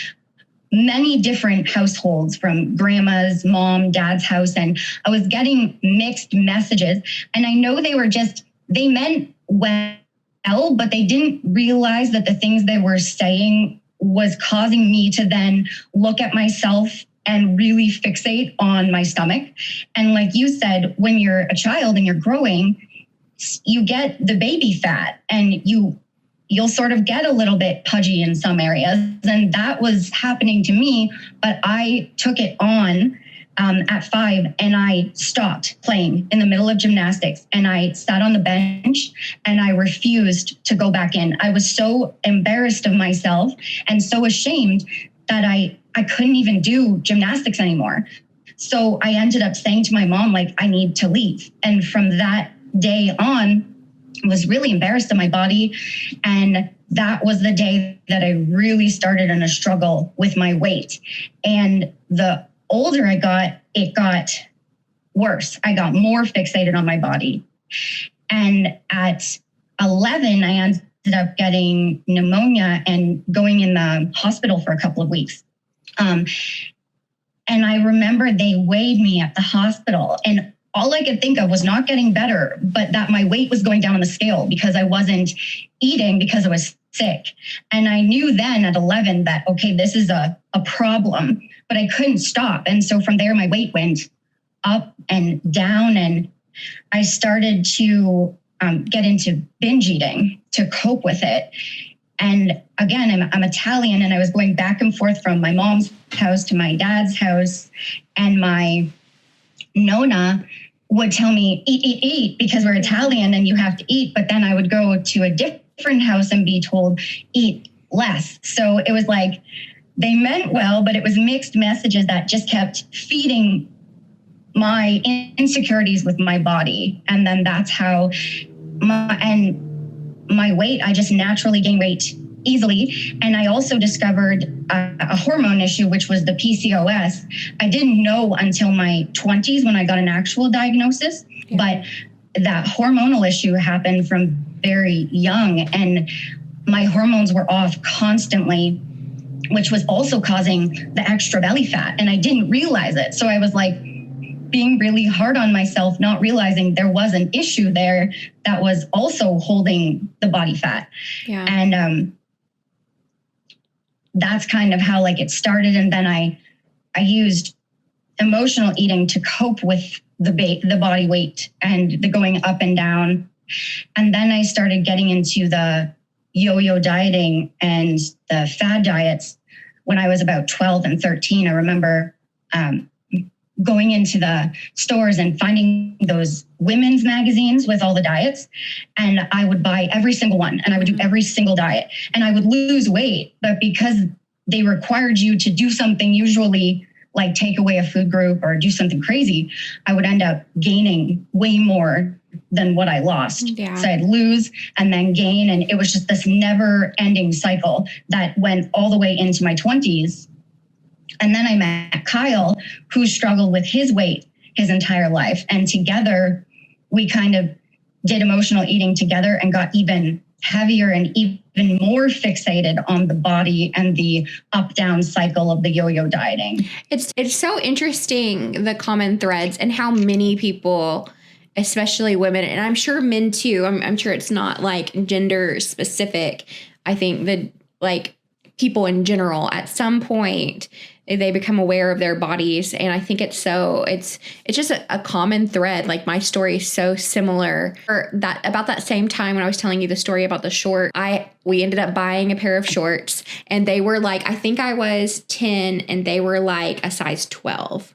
[SPEAKER 6] many different households, from grandma's, mom, dad's house. And I was getting mixed messages. And I know they meant well, but they didn't realize that the things they were saying was causing me to then look at myself and really fixate on my stomach. And like you said, when you're a child and you're growing, you get the baby fat and you'll sort of get a little bit pudgy in some areas. And that was happening to me, but I took it on at 5 and I stopped playing in the middle of gymnastics and I sat on the bench and I refused to go back in. I was so embarrassed of myself and so ashamed that I couldn't even do gymnastics anymore. So I ended up saying to my mom, like, I need to leave. And from that day on, I was really embarrassed of my body. And that was the day that I really started in a struggle with my weight. And the older I got, it got worse. I got more fixated on my body. And at 11, I ended up getting pneumonia and going in the hospital for a couple of weeks. And I remember they weighed me at the hospital and all I could think of was not getting better, but that my weight was going down on the scale because I wasn't eating because I was sick. And I knew then at 11 that, okay, this is a problem, but I couldn't stop. And so from there, my weight went up and down. And I started to get into binge eating to cope with it. And again, I'm Italian and I was going back and forth from my mom's house to my dad's house. And my Nona would tell me, eat, because we're Italian and you have to eat. But then I would go to a different house and be told, eat less. So it was like they meant well, but it was mixed messages that just kept feeding my insecurities with my body. And then that's how my weight, I just naturally gain weight easily. And I also discovered a hormone issue, which was the PCOS. I didn't know until my 20s when I got an actual diagnosis, but that hormonal issue happened from very young and my hormones were off constantly, which was also causing the extra belly fat. And I didn't realize it. So I was like being really hard on myself, not realizing there was an issue there that was also holding the body fat. Yeah. And that's kind of how like it started. And then I used emotional eating to cope with the body weight and the going up and down. And then I started getting into the yo-yo dieting and the fad diets when I was about 12 and 13. I remember going into the stores and finding those women's magazines with all the diets. And I would buy every single one and I would do every single diet and I would lose weight. But because they required you to do something, usually like take away a food group or do something crazy, I would end up gaining way more than what I lost.
[SPEAKER 3] Yeah.
[SPEAKER 6] So I'd lose and then gain. And it was just this never ending cycle that went all the way into my 20s. And then I met Kyle, who struggled with his weight his entire life. And together, we kind of did emotional eating together and got even heavier and even more fixated on the body and the up-down cycle of the yo-yo dieting.
[SPEAKER 3] It's so interesting, the common threads and how many people, especially women, and I'm sure men too, I'm sure it's not like gender specific. I think that like people in general, at some point, they become aware of their bodies. And I think it's just a common thread. Like my story is so similar. Or that about that same time when I was telling you the story about the short, we ended up buying a pair of shorts and they were like, I think I was 10 and they were like a size 12.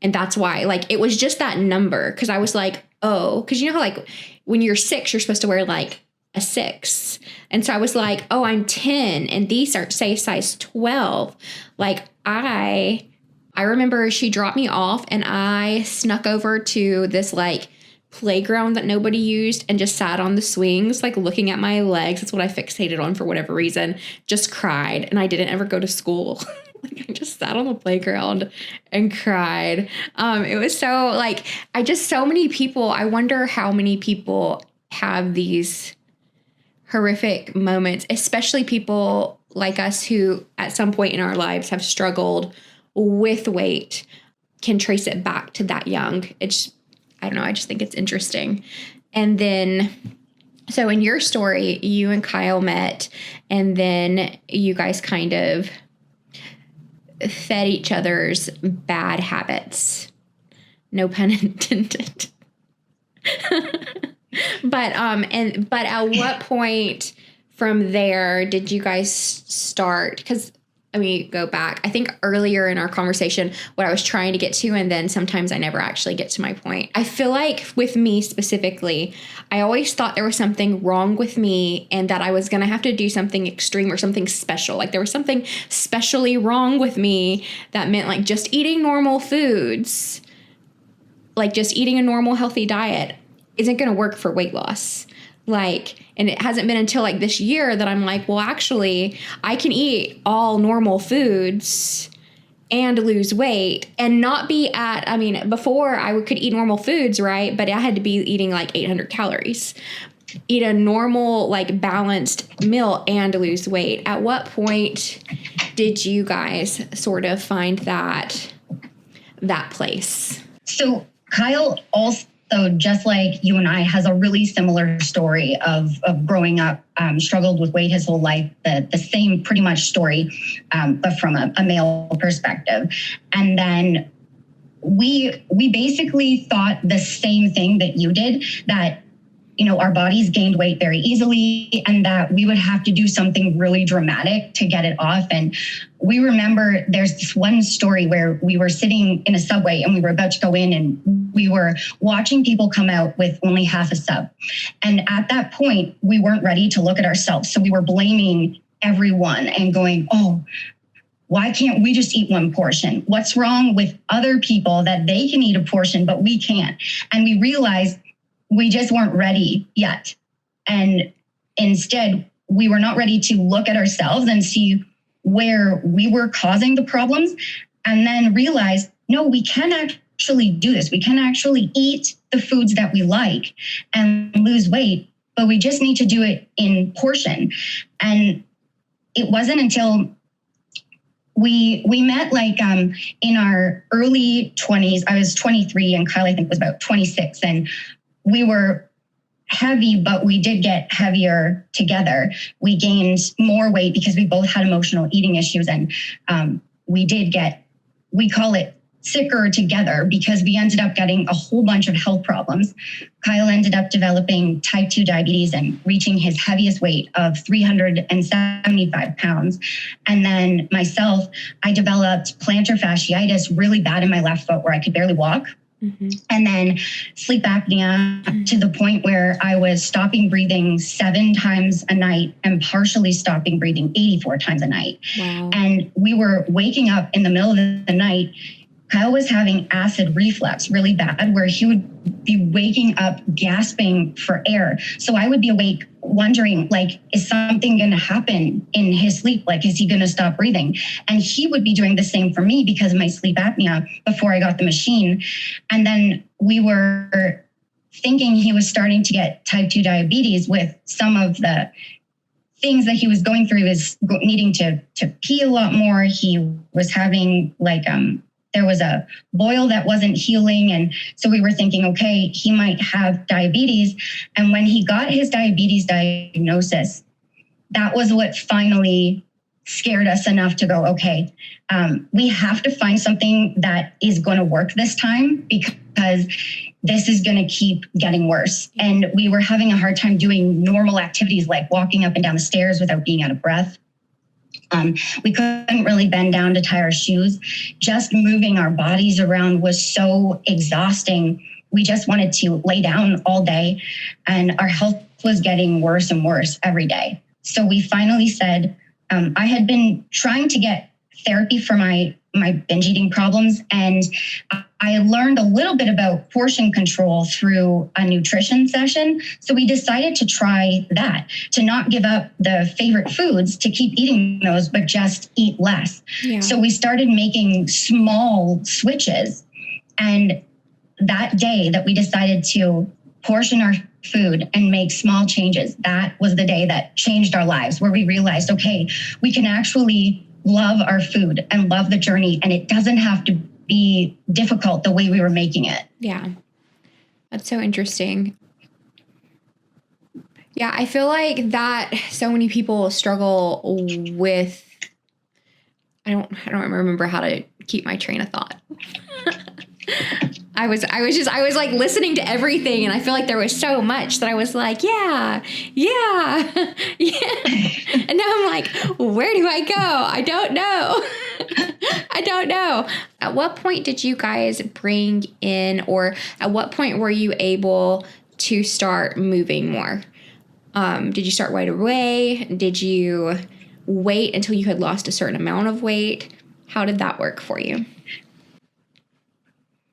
[SPEAKER 3] And that's why, like, it was just that number. Cause I was like, oh, cause you know how like when you're 6, you're supposed to wear like a 6. And so I was like, oh, I'm 10 and these are say size 12. Like I remember she dropped me off and I snuck over to this like playground that nobody used and just sat on the swings, like looking at my legs. That's what I fixated on for whatever reason. Just cried. And I didn't ever go to school. Like I just sat on the playground and cried. It was so like, so many people, I wonder how many people have these horrific moments, especially people like us who at some point in our lives have struggled with weight, can trace it back to that young. I don't know, I just think it's interesting. And then, so in your story, you and Kyle met and then you guys kind of fed each other's bad habits. No pun intended. But at what point from there did you guys start? Because let me go back. I think earlier in our conversation, what I was trying to get to, and then sometimes I never actually get to my point. I feel like with me specifically, I always thought there was something wrong with me and that I was going to have to do something extreme or something special. Like there was something specially wrong with me that meant like just eating normal foods, like just eating a normal healthy diet isn't going to work for weight loss. Like, and it hasn't been until like this year that I'm like, well, actually, I can eat all normal foods and lose weight and not be at, I mean, before I could eat normal foods, right? But I had to be eating like 800 calories, eat a normal, like balanced meal and lose weight. At what point did you guys sort of find that place?
[SPEAKER 6] So Kyle also, just like you and I, has a really similar story of growing up, struggled with weight his whole life, the same pretty much story, but from a male perspective. And then we basically thought the same thing that you did, that, you know, our bodies gained weight very easily and that we would have to do something really dramatic to get it off. And we remember there's this one story where we were sitting in a Subway and we were about to go in and we were watching people come out with only half a sub. And at that point, we weren't ready to look at ourselves. So we were blaming everyone and going, oh, why can't we just eat one portion? What's wrong with other people that they can eat a portion, but we can't? And we realized we just weren't ready yet. And instead, we were not ready to look at ourselves and see where we were causing the problems and then realize, no, we can actually do this. We can actually eat the foods that we like and lose weight, but we just need to do it in portion. And it wasn't until we met like in our early 20s. I was 23 and Kyle, I think, was about 26. And we were heavy, but we did get heavier together. We gained more weight because we both had emotional eating issues. And we call it sicker together because we ended up getting a whole bunch of health problems. Kyle ended up developing type 2 diabetes and reaching his heaviest weight of 375 pounds. And then myself, I developed plantar fasciitis really bad in my left foot where I could barely walk. Mm-hmm. And then sleep apnea to the point where I was stopping breathing 7 times a night and partially stopping breathing 84 times a night. Wow. And we were waking up in the middle of the night. Kyle was having acid reflux really bad, where he would be waking up gasping for air. So I would be awake wondering, like, is something going to happen in his sleep? Like, is he going to stop breathing? And he would be doing the same for me because of my sleep apnea before I got the machine. And then we were thinking he was starting to get type 2 diabetes with some of the things that he was going through. He was needing to pee a lot more. He was having there was a boil that wasn't healing. And so we were thinking, okay, he might have diabetes. And when he got his diabetes diagnosis, that was what finally scared us enough to go, okay, we have to find something that is going to work this time because this is going to keep getting worse. And we were having a hard time doing normal activities like walking up and down the stairs without being out of breath. We couldn't really bend down to tie our shoes. Just moving our bodies around was so exhausting. We just wanted to lay down all day, and our health was getting worse and worse every day. So we finally said, I had been trying to get therapy for my binge eating problems, and I learned a little bit about portion control through a nutrition session. So we decided to try that, to not give up the favorite foods, to keep eating those, but just eat less. Yeah. So we started making small switches. And that day that we decided to portion our food and make small changes, that was the day that changed our lives, where we realized, okay, we can actually love our food and love the journey, and it doesn't have to be difficult the way we were making it.
[SPEAKER 3] Yeah. That's so interesting. Yeah, I feel like that so many people struggle with, I don't remember how to keep my train of thought. I was like listening to everything, and I feel like there was so much that I was like, yeah. And now I'm like, where do I go? I don't know. At what point did you guys bring in, or at what point were you able to start moving more? Did you start right away? Did you wait until you had lost a certain amount of weight? How did that work for you?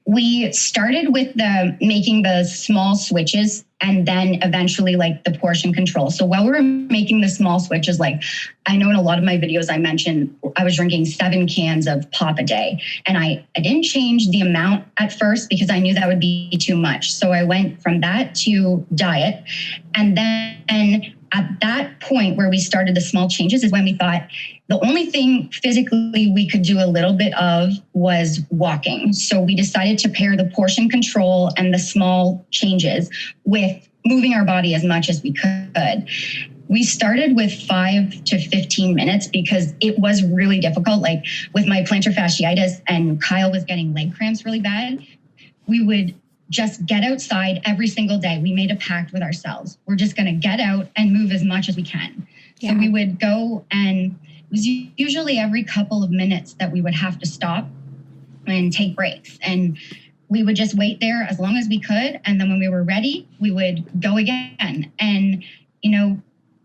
[SPEAKER 6] We started with making the small switches, and then eventually like the portion control. So while we were making the small switches, like I know in a lot of my videos I mentioned I was drinking 7 cans of pop a day, and I didn't change the amount at first because I knew that would be too much. So I went from that to diet. And then at that point where we started the small changes is when we thought the only thing physically we could do a little bit of was walking. So we decided to pair the portion control and the small changes with moving our body as much as we could. We started with 5 to 15 minutes because it was really difficult. Like with my plantar fasciitis and Kyle was getting leg cramps really bad, we would just get outside every single day. We made a pact with ourselves. We're just going to get out and move as much as we can. Yeah. So we would go, and it was usually every couple of minutes that we would have to stop and take breaks. And we would just wait there as long as we could. And then when we were ready, we would go again. And, you know,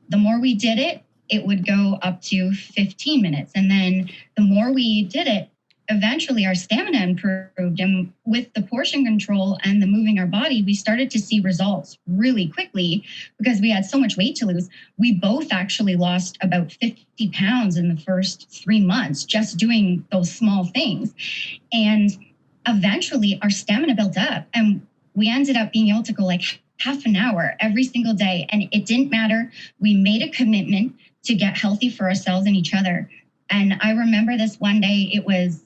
[SPEAKER 6] the more we did it, it would go up to 15 minutes. And then the more we did it, eventually our stamina improved. And with the portion control and the moving our body, we started to see results really quickly because we had so much weight to lose. We both actually lost about 50 pounds in the first 3 months, just doing those small things. And eventually our stamina built up, and we ended up being able to go like half an hour every single day. And it didn't matter. We made a commitment to get healthy for ourselves and each other. And I remember this one day, it was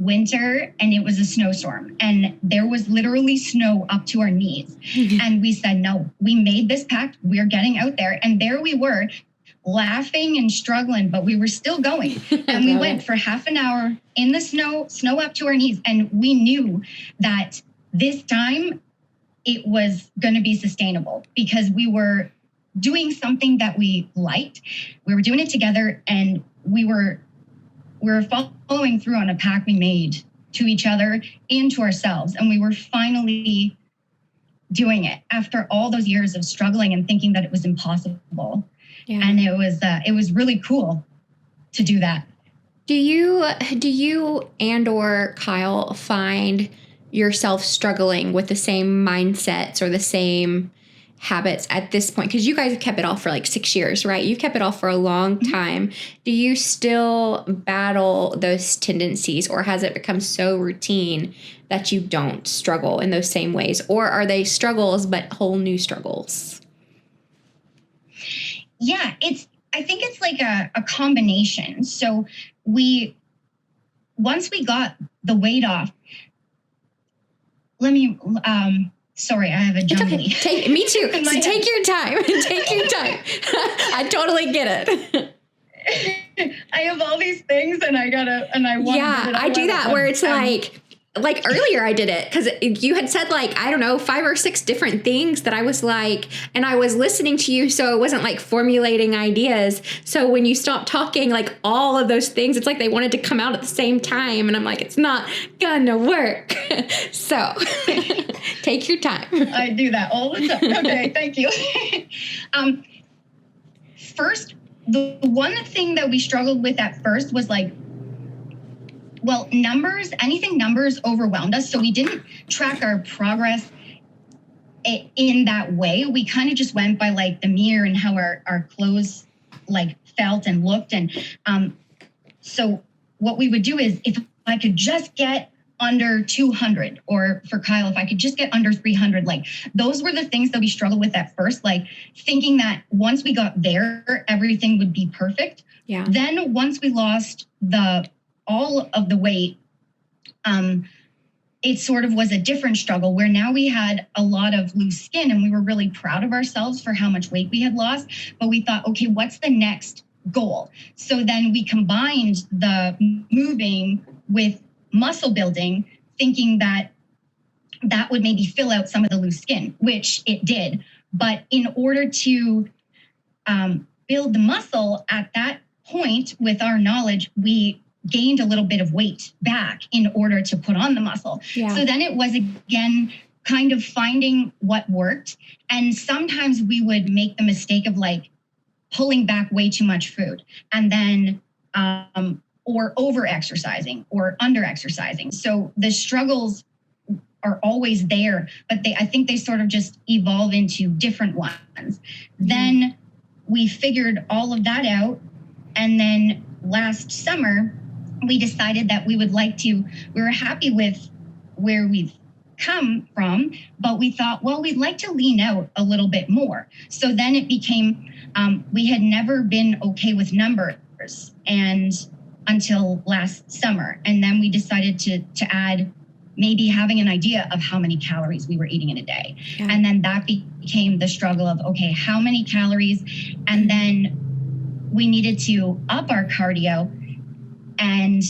[SPEAKER 6] winter and it was a snowstorm, and there was literally snow up to our knees. And we said, no, we made this pact. We're getting out there. And there we were laughing and struggling, but we were still going. And we went for half an hour in the snow up to our knees. And we knew that this time it was going to be sustainable because we were doing something that we liked. We were doing it together, and we were following through on a pact we made to each other and to ourselves. And we were finally doing it after all those years of struggling and thinking that it was impossible. Yeah. And it was really cool to do that.
[SPEAKER 3] Do you and or Kyle find yourself struggling with the same mindsets or the same habits at this point? Because you guys have kept it off for like 6 years, right? You've kept it off for a long time. Do you still battle those tendencies, or has it become so routine that you don't struggle in those same ways? Or are they struggles, but whole new struggles?
[SPEAKER 6] Yeah, I think it's like a combination. So once we got the weight off, sorry, I have a jumbly.
[SPEAKER 3] Okay. Me too. So take your time. Take your time. I totally get it.
[SPEAKER 6] I have all these things and I want.
[SPEAKER 3] Yeah, I do that where it's like earlier I did it because you had said like, I don't know, 5 or 6 different things that I was like, and I was listening to you. So it wasn't like formulating ideas. So when you stopped talking, like all of those things, it's like they wanted to come out at the same time. And I'm like, it's not gonna work. So take your time.
[SPEAKER 6] I do that all the time. Okay, thank you. First, the one thing that we struggled with at first was like, well, anything numbers overwhelmed us. So we didn't track our progress in that way. We kind of just went by like the mirror and how our clothes like felt and looked. And so what we would do is if I could just get under 200, or for Kyle, if I could just get under 300, like those were the things that we struggled with at first, like thinking that once we got there, everything would be perfect.
[SPEAKER 3] Yeah.
[SPEAKER 6] Then once we lost all of the weight, it sort of was a different struggle where now we had a lot of loose skin and we were really proud of ourselves for how much weight we had lost. But we thought, okay, what's the next goal? So then we combined the moving with muscle building, thinking that would maybe fill out some of the loose skin, which it did. But in order to build the muscle at that point, with our knowledge, we gained a little bit of weight back in order to put on the muscle. Yeah. So then it was again kind of finding what worked. And sometimes we would make the mistake of like pulling back way too much food and then or over exercising or under exercising. So the struggles are always there, but I think they sort of just evolve into different ones. Mm-hmm. Then we figured all of that out. And then last summer, we decided that we were happy with where we've come from, but we thought, well, we'd like to lean out a little bit more. So then it became, we had never been okay with numbers and until last summer. And then we decided to add maybe having an idea of how many calories we were eating in a day. Yeah. And then that became the struggle of, okay, how many calories? And then we needed to up our cardio. And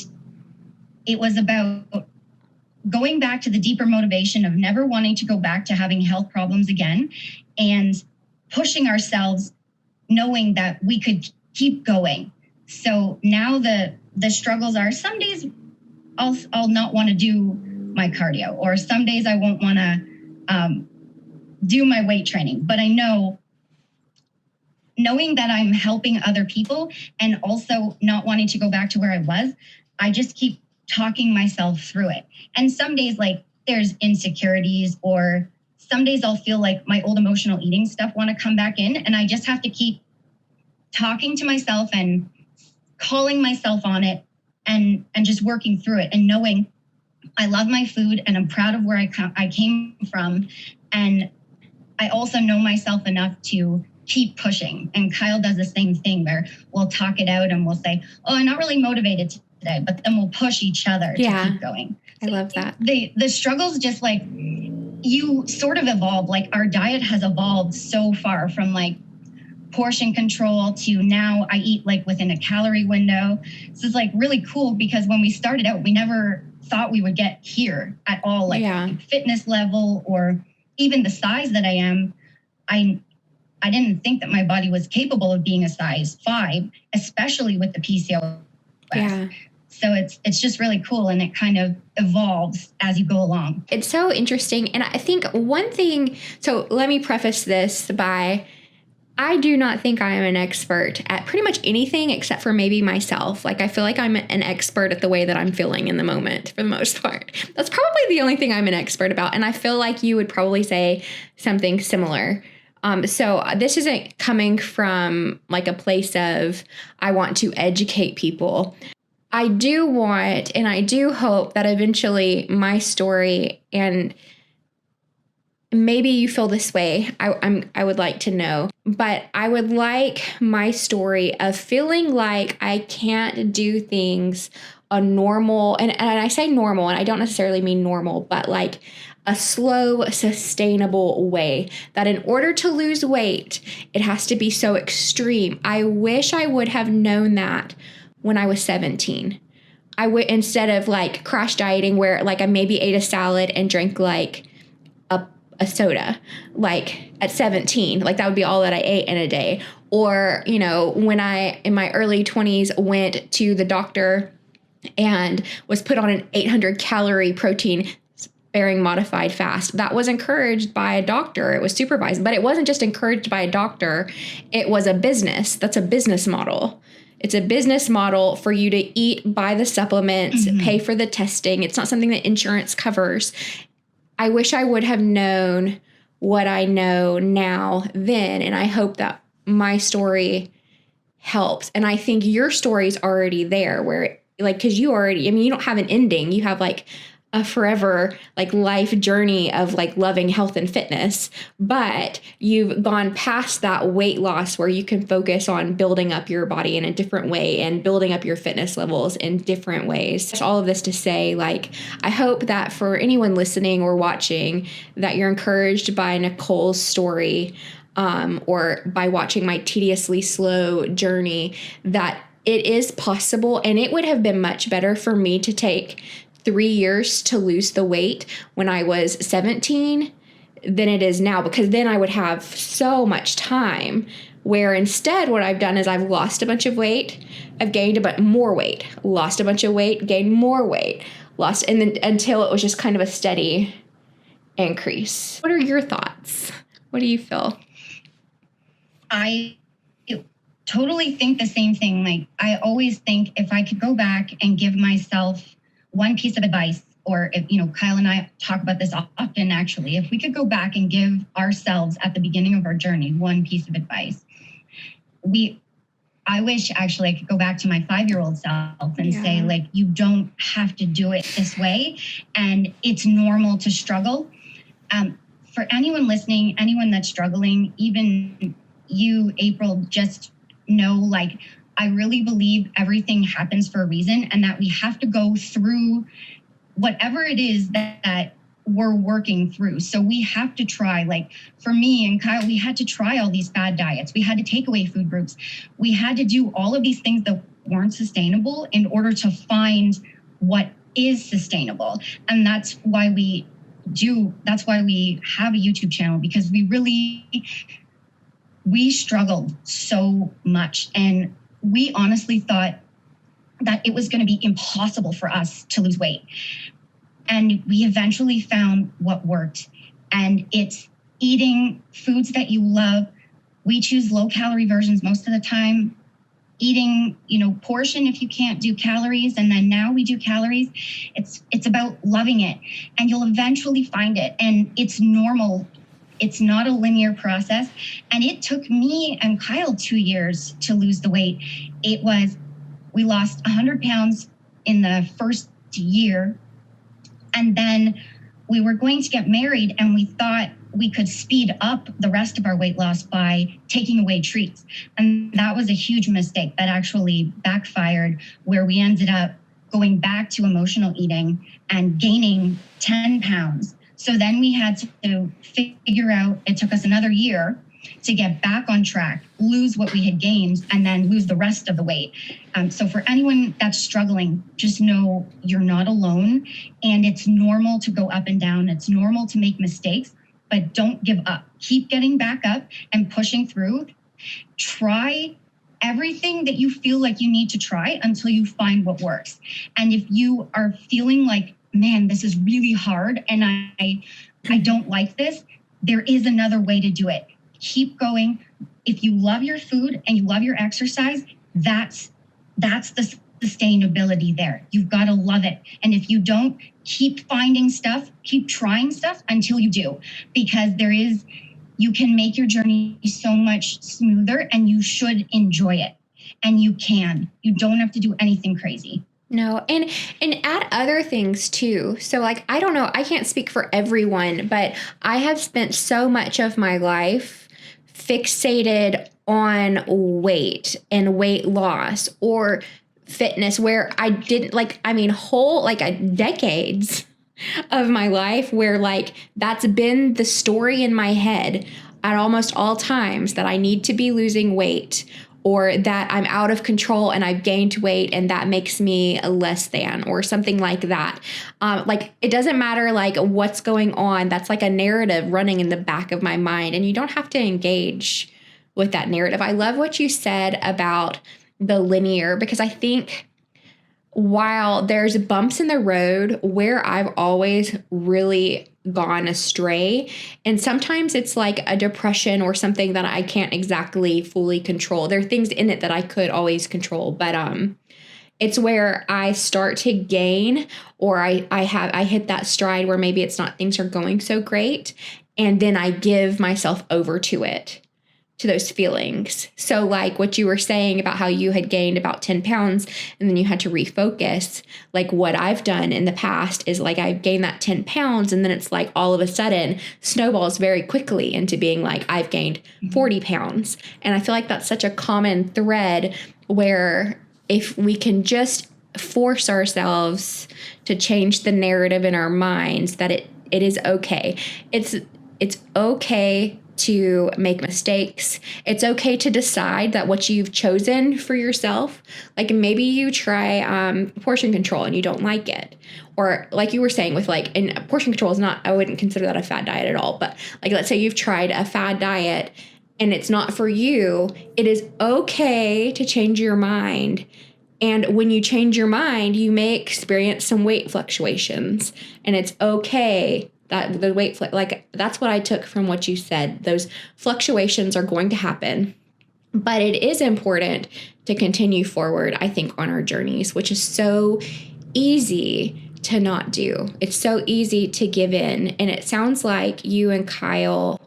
[SPEAKER 6] it was about going back to the deeper motivation of never wanting to go back to having health problems again and pushing ourselves, knowing that we could keep going. So now the struggles are some days I'll not want to do my cardio, or some days I won't want to do my weight training. But I knowing that I'm helping other people and also not wanting to go back to where I was, I just keep talking myself through it. And some days, like, there's insecurities, or some days I'll feel like my old emotional eating stuff want to come back in, and I just have to keep talking to myself and calling myself on it and just working through it and knowing I love my food and I'm proud of where I came from. And I also know myself enough to keep pushing. And Kyle does the same thing where we'll talk it out and we'll say, oh, I'm not really motivated today, but then we'll push each other to keep going.
[SPEAKER 3] I love that.
[SPEAKER 6] The struggles just like you sort of evolve. Like our diet has evolved so far from like portion control to now I eat like within a calorie window. So it's like really cool because when we started out, we never thought we would get here at all, like fitness level or even the size that I am. I didn't think that my body was capable of being a size 5, especially with the PCOS.
[SPEAKER 3] Yeah.
[SPEAKER 6] So it's just really cool, and it kind of evolves as you go along.
[SPEAKER 3] It's so interesting. And I think one thing, so let me preface this by, I do not think I am an expert at pretty much anything except for maybe myself. Like, I feel like I'm an expert at the way that I'm feeling in the moment for the most part. That's probably the only thing I'm an expert about. And I feel like you would probably say something similar. So this isn't coming from like a place of, I want to educate people. I do want, and I do hope that eventually my story, and maybe you feel this way, I would like to know, but I would like my story of feeling like I can't do things a normal, and I say normal, and I don't necessarily mean normal, but like a slow, sustainable way, that in order to lose weight, it has to be so extreme. I wish I would have known that when I was 17. I would, instead of like crash dieting where like I maybe ate a salad and drank like a soda, like at 17, like that would be all that I ate in a day. Or, you know, when I, in my early 20s, went to the doctor and was put on an 800 calorie protein sparing modified fast. That was encouraged by a doctor. It was supervised, but it wasn't just encouraged by a doctor. It was a business. That's a business model. It's a business model for you to eat, buy the supplements, pay for the testing. It's not something that insurance covers. I wish I would have known what I know now then, and I hope that my story helps. And I think your story's already there where, like, because you already, I mean, you don't have an ending. You have like a forever like life journey of like loving health and fitness, but you've gone past that weight loss where you can focus on building up your body in a different way and building up your fitness levels in different ways. Just all of this to say, like, I hope that for anyone listening or watching that you're encouraged by Nicole's story, or by watching my tediously slow journey, that it is possible. And it would have been much better for me to take 3 years to lose the weight when I was 17 than it is now, because then I would have so much time, where instead what I've done is I've lost a bunch of weight, I've gained more weight, lost a bunch of weight, gained more weight, lost, and then until it was just kind of a steady increase. What are your thoughts? What do you feel?
[SPEAKER 6] I totally think the same thing. Like, I always think if I could go back and give myself one piece of advice, or if, you know, Kyle and I talk about this often, actually, if we could go back and give ourselves at the beginning of our journey one piece of advice, I wish actually I could go back to my 5-year-old self and say, like, you don't have to do it this way, and it's normal to struggle. For anyone listening, anyone that's struggling, even you, April, just know, like, I really believe everything happens for a reason, and that we have to go through whatever it is that we're working through. So we have to try, like for me and Kyle, we had to try all these fad diets. We had to take away food groups. We had to do all of these things that weren't sustainable in order to find what is sustainable. And that's why we have a YouTube channel, because we struggled so much. And we honestly thought that it was going to be impossible for us to lose weight. And we eventually found what worked. And it's eating foods that you love. We choose low calorie versions most of the time. Eating, portion if you can't do calories. And then now we do calories. It's about loving it. And you'll eventually find it. And it's normal. It's not a linear process. And it took me and Kyle 2 years to lose the weight. We lost 100 pounds in the first year. And then we were going to get married, and we thought we could speed up the rest of our weight loss by taking away treats. And that was a huge mistake that actually backfired, where we ended up going back to emotional eating and gaining 10 pounds. So then we had to figure out, it took us another year to get back on track, lose what we had gained, and then lose the rest of the weight. So for anyone that's struggling, just know you're not alone, and it's normal to go up and down. It's normal to make mistakes, but don't give up. Keep getting back up and pushing through. Try everything that you feel like you need to try until you find what works. And if you are feeling like, man, this is really hard and I don't like this, there is another way to do it. Keep going. If you love your food and you love your exercise, that's the sustainability there. You've got to love it. And if you don't, keep finding stuff, keep trying stuff until you do, because you can make your journey so much smoother, and you should enjoy it. And you can. You don't have to do anything crazy.
[SPEAKER 3] No, and add other things too. So like, I don't know, I can't speak for everyone, but I have spent so much of my life fixated on weight and weight loss or fitness, where I didn't decades of my life where like that's been the story in my head at almost all times, that I need to be losing weight, or that I'm out of control and I've gained weight and that makes me less than, or something like that. Like, it doesn't matter like what's going on. That's like a narrative running in the back of my mind, and you don't have to engage with that narrative. I love what you said about the linear, because I think while there's bumps in the road where I've always really gone astray, and sometimes it's like a depression or something that I can't exactly fully control. There are things in it that I could always control, but it's where I start to gain, or I hit that stride where maybe it's not, things are going so great, and then I give myself over to it, to those feelings. So like what you were saying about how you had gained about 10 pounds and then you had to refocus, like what I've done in the past is like I've gained that 10 pounds and then it's like all of a sudden snowballs very quickly into being like I've gained 40 pounds. And I feel like that's such a common thread, where if we can just force ourselves to change the narrative in our minds that it is okay. It's okay to make mistakes. It's okay to decide that what you've chosen for yourself, like maybe you try portion control and you don't like it. Or like you were saying with like, and portion control is not, I wouldn't consider that a fad diet at all. But like, let's say you've tried a fad diet and it's not for you. It is okay to change your mind. And when you change your mind, you may experience some weight fluctuations, and it's okay that the weight, like that's what I took from what you said. Those fluctuations are going to happen, but it is important to continue forward, I think, on our journeys, which is so easy to not do. It's so easy to give in. And it sounds like you and Kyle,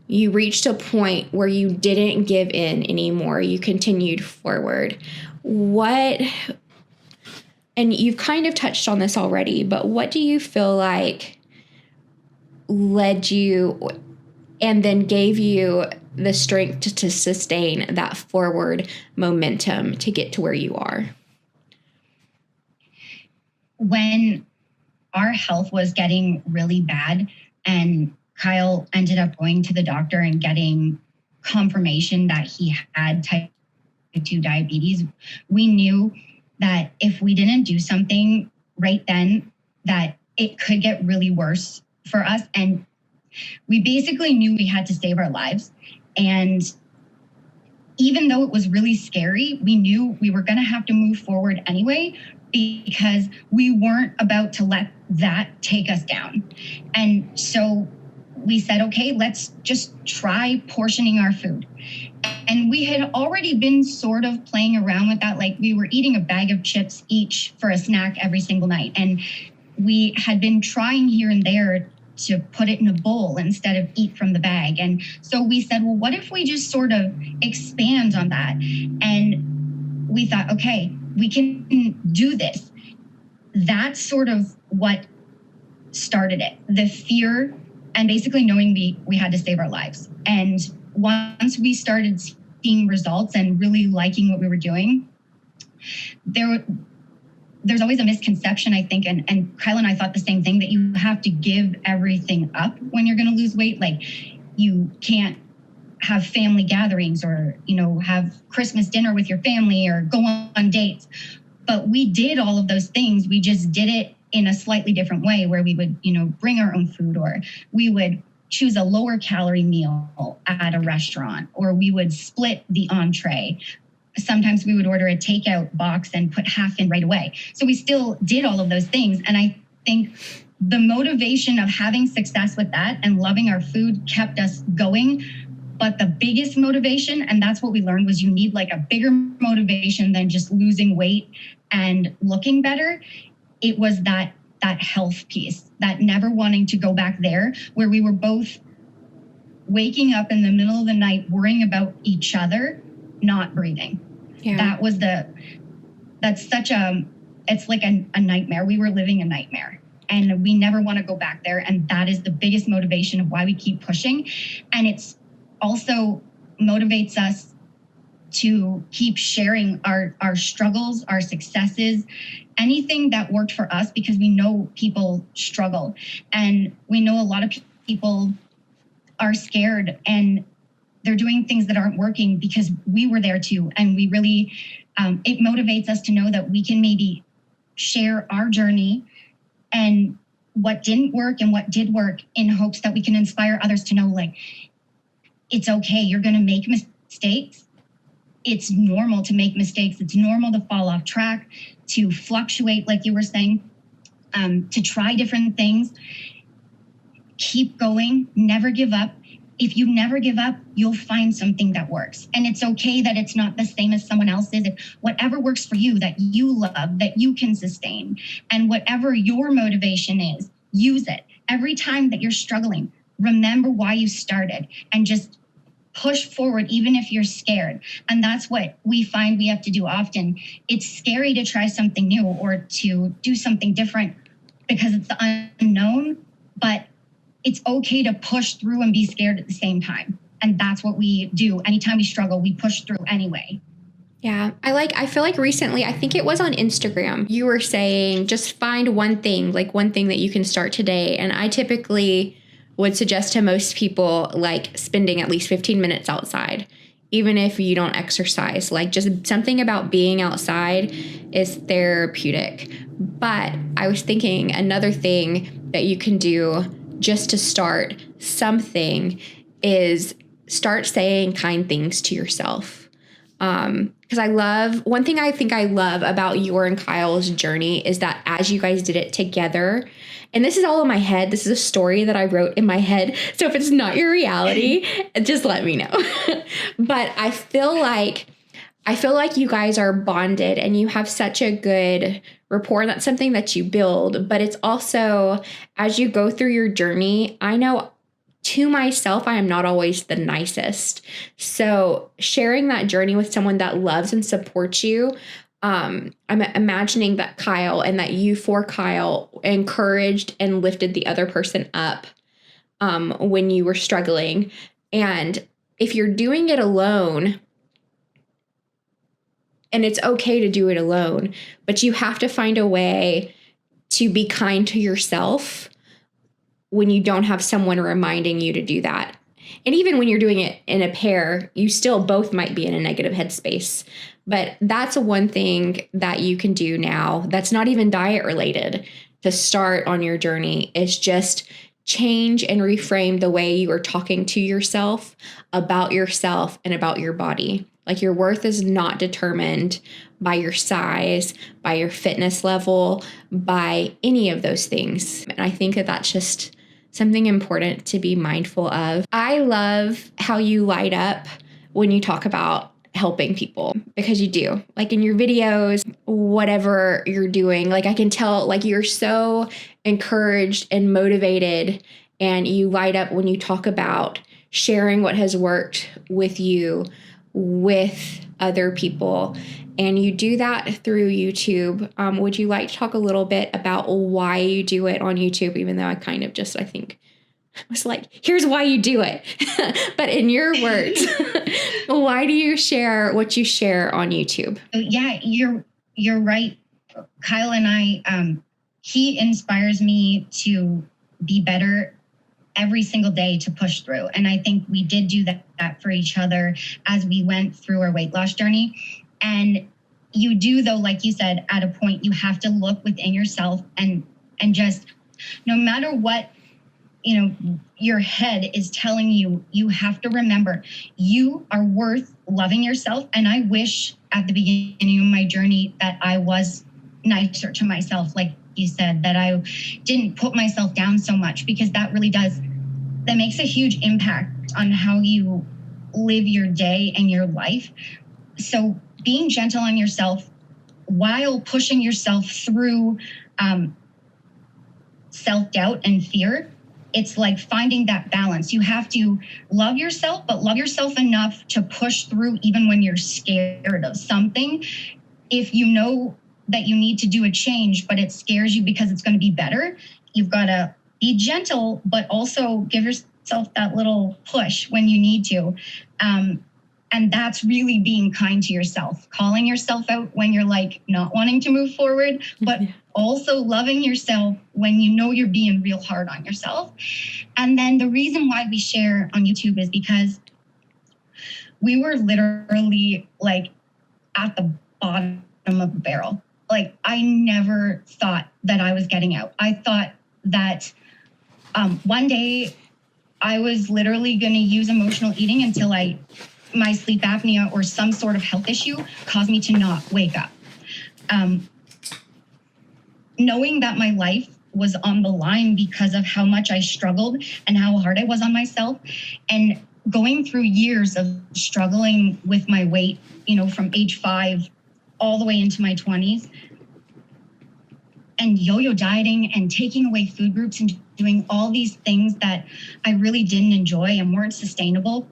[SPEAKER 3] you reached a point where you didn't give in anymore. You continued forward. And you've kind of touched on this already, but what do you feel like led you and then gave you the strength to sustain that forward momentum to get to where you are?
[SPEAKER 6] When our health was getting really bad and Kyle ended up going to the doctor and getting confirmation that he had type 2 diabetes, we knew that if we didn't do something right then, that it could get really worse for us. And we basically knew we had to save our lives. And even though it was really scary, we knew we were going to have to move forward anyway, because we weren't about to let that take us down. And so we said, okay, let's just try portioning our food. And we had already been sort of playing around with that. Like, we were eating a bag of chips each for a snack every single night. And we had been trying here and there to put it in a bowl instead of eat from the bag. And so we said, well, what if we just sort of expand on that? And we thought, okay, we can do this. That's sort of what started it. The fear and basically knowing we had to save our lives. And once we started seeing results and really liking what we were doing, there's always a misconception, I think, and Kyle and I thought the same thing, that you have to give everything up when you're going to lose weight. Like, you can't have family gatherings or, have Christmas dinner with your family or go on dates. But we did all of those things. We just did it in a slightly different way where we would, bring our own food, or we would choose a lower calorie meal at a restaurant, or we would split the entree. Sometimes we would order a takeout box and put half in right away. So we still did all of those things. And I think the motivation of having success with that and loving our food kept us going. But the biggest motivation, and that's what we learned, was you need like a bigger motivation than just losing weight and looking better. It was that health piece, that never wanting to go back there, where we were both waking up in the middle of the night worrying about each other, not breathing. Yeah. It's like a nightmare. We were living a nightmare. And we never want to go back there. And that is the biggest motivation of why we keep pushing. And it's also motivates us to keep sharing our struggles, our successes, anything that worked for us, because we know people struggle. And we know a lot of people are scared and they're doing things that aren't working because we were there too. And we really, it motivates us to know that we can maybe share our journey and what didn't work and what did work, in hopes that we can inspire others to know, like, it's okay. You're going to make mistakes. It's normal to make mistakes. It's normal to fall off track, to fluctuate, like you were saying, to try different things. Keep going. Never give up. If you never give up, you'll find something that works. And it's okay that it's not the same as someone else's. If whatever works for you, that you love, that you can sustain, and whatever your motivation is, use it. Every time that you're struggling, remember why you started and just push forward, even if you're scared. And that's what we find we have to do often. It's scary to try something new or to do something different because it's the unknown, but it's okay to push through and be scared at the same time. And that's what we do. Anytime we struggle, we push through anyway.
[SPEAKER 3] Yeah. I feel like recently, I think it was on Instagram, you were saying just find one thing that you can start today. And I typically would suggest to most people, like, spending at least 15 minutes outside, even if you don't exercise. Like, just something about being outside is therapeutic. But I was thinking another thing that you can do just to start something is start saying kind things to yourself. Because one thing I think I love about your and Kyle's journey is that as you guys did it together, and this is all in my head, this is a story that I wrote in my head. So if it's not your reality, just let me know. But I feel like you guys are bonded and you have such a good rapport. That's something that you build, but it's also, as you go through your journey, I know to myself, I am not always the nicest. So sharing that journey with someone that loves and supports you, I'm imagining that Kyle and that you for Kyle encouraged and lifted the other person up when you were struggling. And if you're doing it alone, and it's okay to do it alone, but you have to find a way to be kind to yourself when you don't have someone reminding you to do that. And even when you're doing it in a pair, you still both might be in a negative headspace. But that's one thing that you can do now that's not even diet related to start on your journey, is just change and reframe the way you are talking to yourself and about your body. Like, your worth is not determined by your size, by your fitness level, by any of those things. And I think that that's just something important to be mindful of. I love how you light up when you talk about helping people, because you do. Like, in your videos, whatever you're doing, like, I can tell, like, you're so encouraged and motivated, and you light up when you talk about sharing what has worked with you with other people. And you do that through YouTube. Would you like to talk a little bit about why you do it on YouTube, even though I kind of just, I think, was like, here's why you do it. But in your words, why do you share what you share on YouTube?
[SPEAKER 6] Yeah, you're right. Kyle and I, he inspires me to be better every single day to push through. And I think we did do that for each other as we went through our weight loss journey. And you do, though, like you said, at a point, you have to look within yourself and just, no matter what, your head is telling you, you have to remember you are worth loving yourself. And I wish at the beginning of my journey that I was nicer to myself, like you said, that I didn't put myself down so much, because that makes a huge impact on how you live your day and your life. So being gentle on yourself while pushing yourself through self-doubt and fear, it's like finding that balance. You have to love yourself, but love yourself enough to push through even when you're scared of something. If you know that you need to do a change, but it scares you because it's going to be better, you've got to be gentle, but also give yourself that little push when you need to. And that's really being kind to yourself, calling yourself out when you're like not wanting to move forward, but also loving yourself when you know you're being real hard on yourself. And then the reason why we share on YouTube is because we were literally like at the bottom of the barrel. Like, I never thought that I was getting out. I thought that one day I was literally going to use emotional eating until my sleep apnea or some sort of health issue caused me to not wake up. Knowing that my life was on the line because of how much I struggled and how hard I was on myself, and going through years of struggling with my weight, from age 5 all the way into my 20s, and yo-yo dieting and taking away food groups and doing all these things that I really didn't enjoy and weren't sustainable,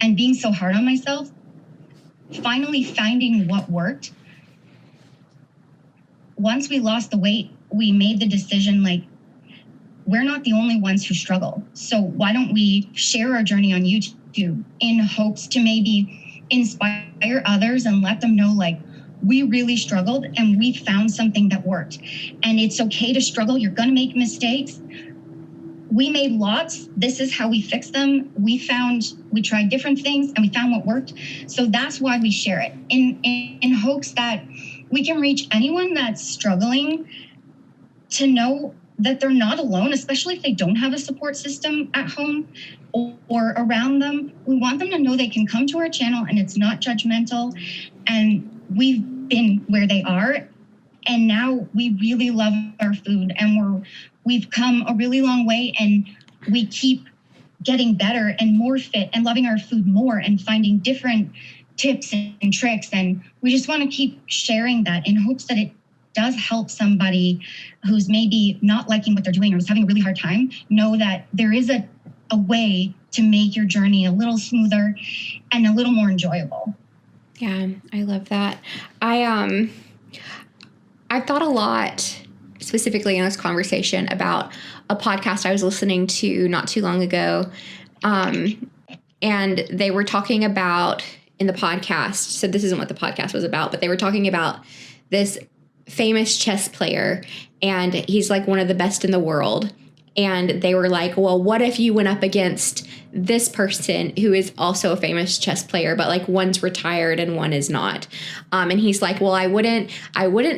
[SPEAKER 6] and being so hard on myself, finally finding what worked. Once we lost the weight, we made the decision, like, we're not the only ones who struggle. So why don't we share our journey on YouTube in hopes to maybe inspire others and let them know, like, we really struggled and we found something that worked. And it's okay to struggle. You're going to make mistakes. We made lots. This is how we fixed them. We tried different things and we found what worked. So that's why we share it in hopes that we can reach anyone that's struggling to know that they're not alone, especially if they don't have a support system at home or around them. We want them to know they can come to our channel and it's not judgmental. And we've been where they are. And now we really love our food, and we've come a really long way, and we keep getting better and more fit and loving our food more and finding different tips and tricks. And we just want to keep sharing that in hopes that it does help somebody who's maybe not liking what they're doing or is having a really hard time, know that there is a way to make your journey a little smoother and a little more enjoyable.
[SPEAKER 3] Yeah, I love that. I thought a lot, specifically in this conversation, about a podcast I was listening to not too long ago. And they were talking about in the podcast, so this isn't what the podcast was about, but they were talking about this famous chess player, and he's like one of the best in the world. And they were like, well, what if you went up against this person who is also a famous chess player, but like one's retired and one is not? And he's like, well, I wouldn't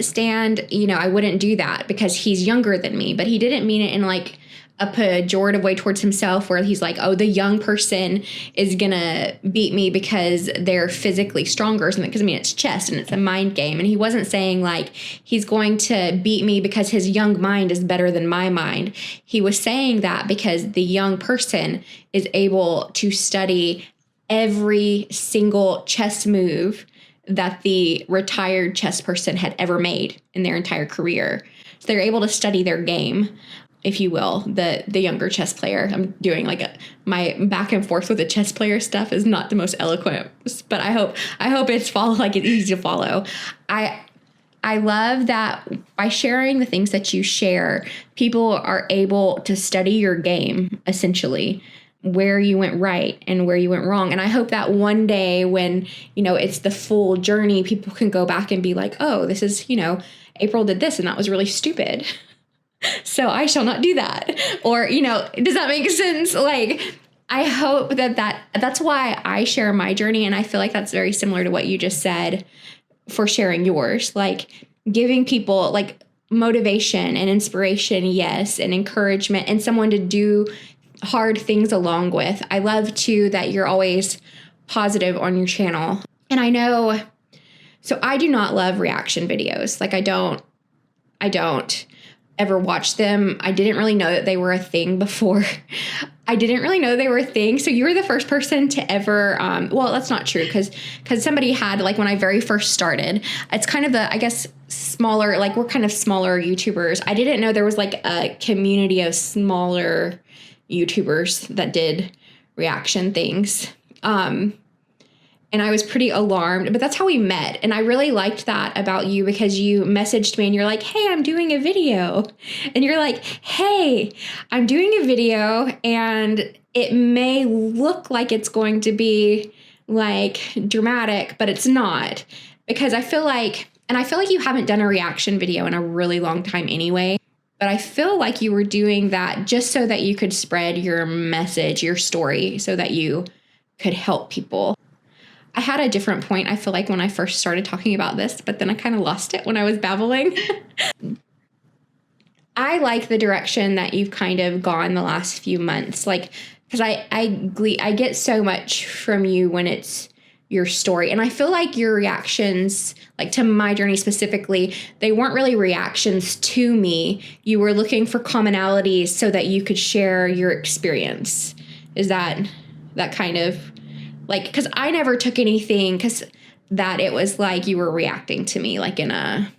[SPEAKER 3] stand, I wouldn't do that because he's younger than me. But he didn't mean it in like a pejorative way towards himself, where he's like, oh, the young person is gonna beat me because they're physically stronger or something. Because it's chess and it's a mind game. And he wasn't saying like he's going to beat me because his young mind is better than my mind. He was saying that because the young person is able to study every single chess move that the retired chess person had ever made in their entire career. So they're able to study their game, if you will, the younger chess player. I'm doing like my back and forth with the chess player stuff is not the most eloquent, but I hope it's easy to follow. I love that by sharing the things that you share, people are able to study your game, essentially, where you went right and where you went wrong. And I hope that one day when, it's the full journey, people can go back and be like, oh, this is, April did this and that was really stupid. So I shall not do that. Or, does that make sense? Like, I hope that's why I share my journey. And I feel like that's very similar to what you just said for sharing yours, like giving people like motivation and inspiration. Yes. And encouragement and someone to do hard things along with. I love too that you're always positive on your channel. And I know, so I do not love reaction videos. Like I don't ever watch them. I didn't really know that they were a thing before. I didn't really know they were a thing. So you were the first person to ever, well, that's not true because somebody had, like when I very first started, it's kind of the, I guess, smaller, like we're kind of smaller YouTubers. I didn't know there was like a community of smaller YouTubers that did reaction things. And I was pretty alarmed, but that's how we met. And I really liked that about you because you messaged me and you're like, hey, I'm doing a video. And you're like, hey, I'm doing a video and it may look like it's going to be like dramatic, but it's not. Because I feel like you haven't done a reaction video in a really long time anyway. But I feel like you were doing that just so that you could spread your message, your story, so that you could help people. I had a different point, I feel like, when I first started talking about this, but then I kind of lost it when I was babbling. I like the direction that you've kind of gone the last few months, like, because I get so much from you when it's your story. And I feel like your reactions, like to my journey specifically, they weren't really reactions to me. You were looking for commonalities so that you could share your experience. Is that kind of... like, because I never took anything because that it was like you were reacting to me like in a,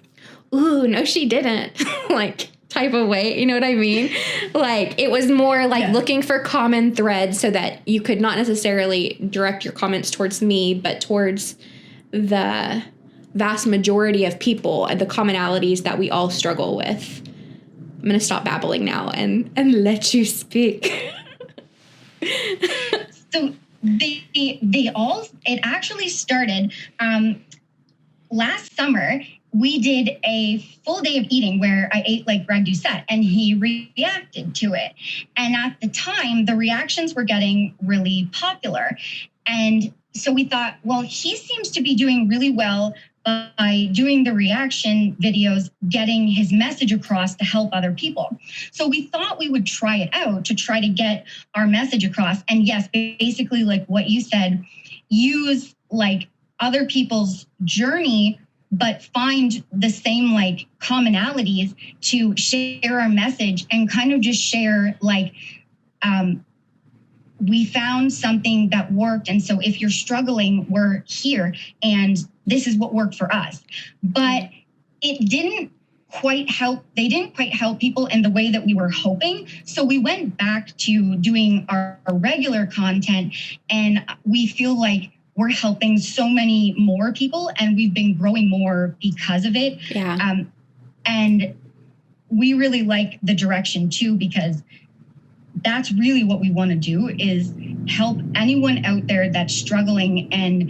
[SPEAKER 3] ooh, no, she didn't, like type of way. You know what I mean? Like it was more like looking for common threads so that you could not necessarily direct your comments towards me, but towards the vast majority of people and the commonalities that we all struggle with. I'm going to stop babbling now and let you speak.
[SPEAKER 6] So it actually started last summer. We did a full day of eating where I ate like Greg Doucette and he reacted to it. And at the time, the reactions were getting really popular. And so we thought, well, he seems to be doing really well by doing the reaction videos, getting his message across to help other people. So we thought we would try it out to try to get our message across. And yes, basically like what you said, use like other people's journey, but find the same like commonalities to share our message and kind of just share like, we found something that worked. And so if you're struggling, we're here and this is what worked for us. But it didn't quite help. They didn't quite help people in the way that we were hoping. So we went back to doing our regular content and we feel like we're helping so many more people and we've been growing more because of it.
[SPEAKER 3] Yeah.
[SPEAKER 6] And we really like the direction too, because that's really what we want to do is help anyone out there that's struggling. And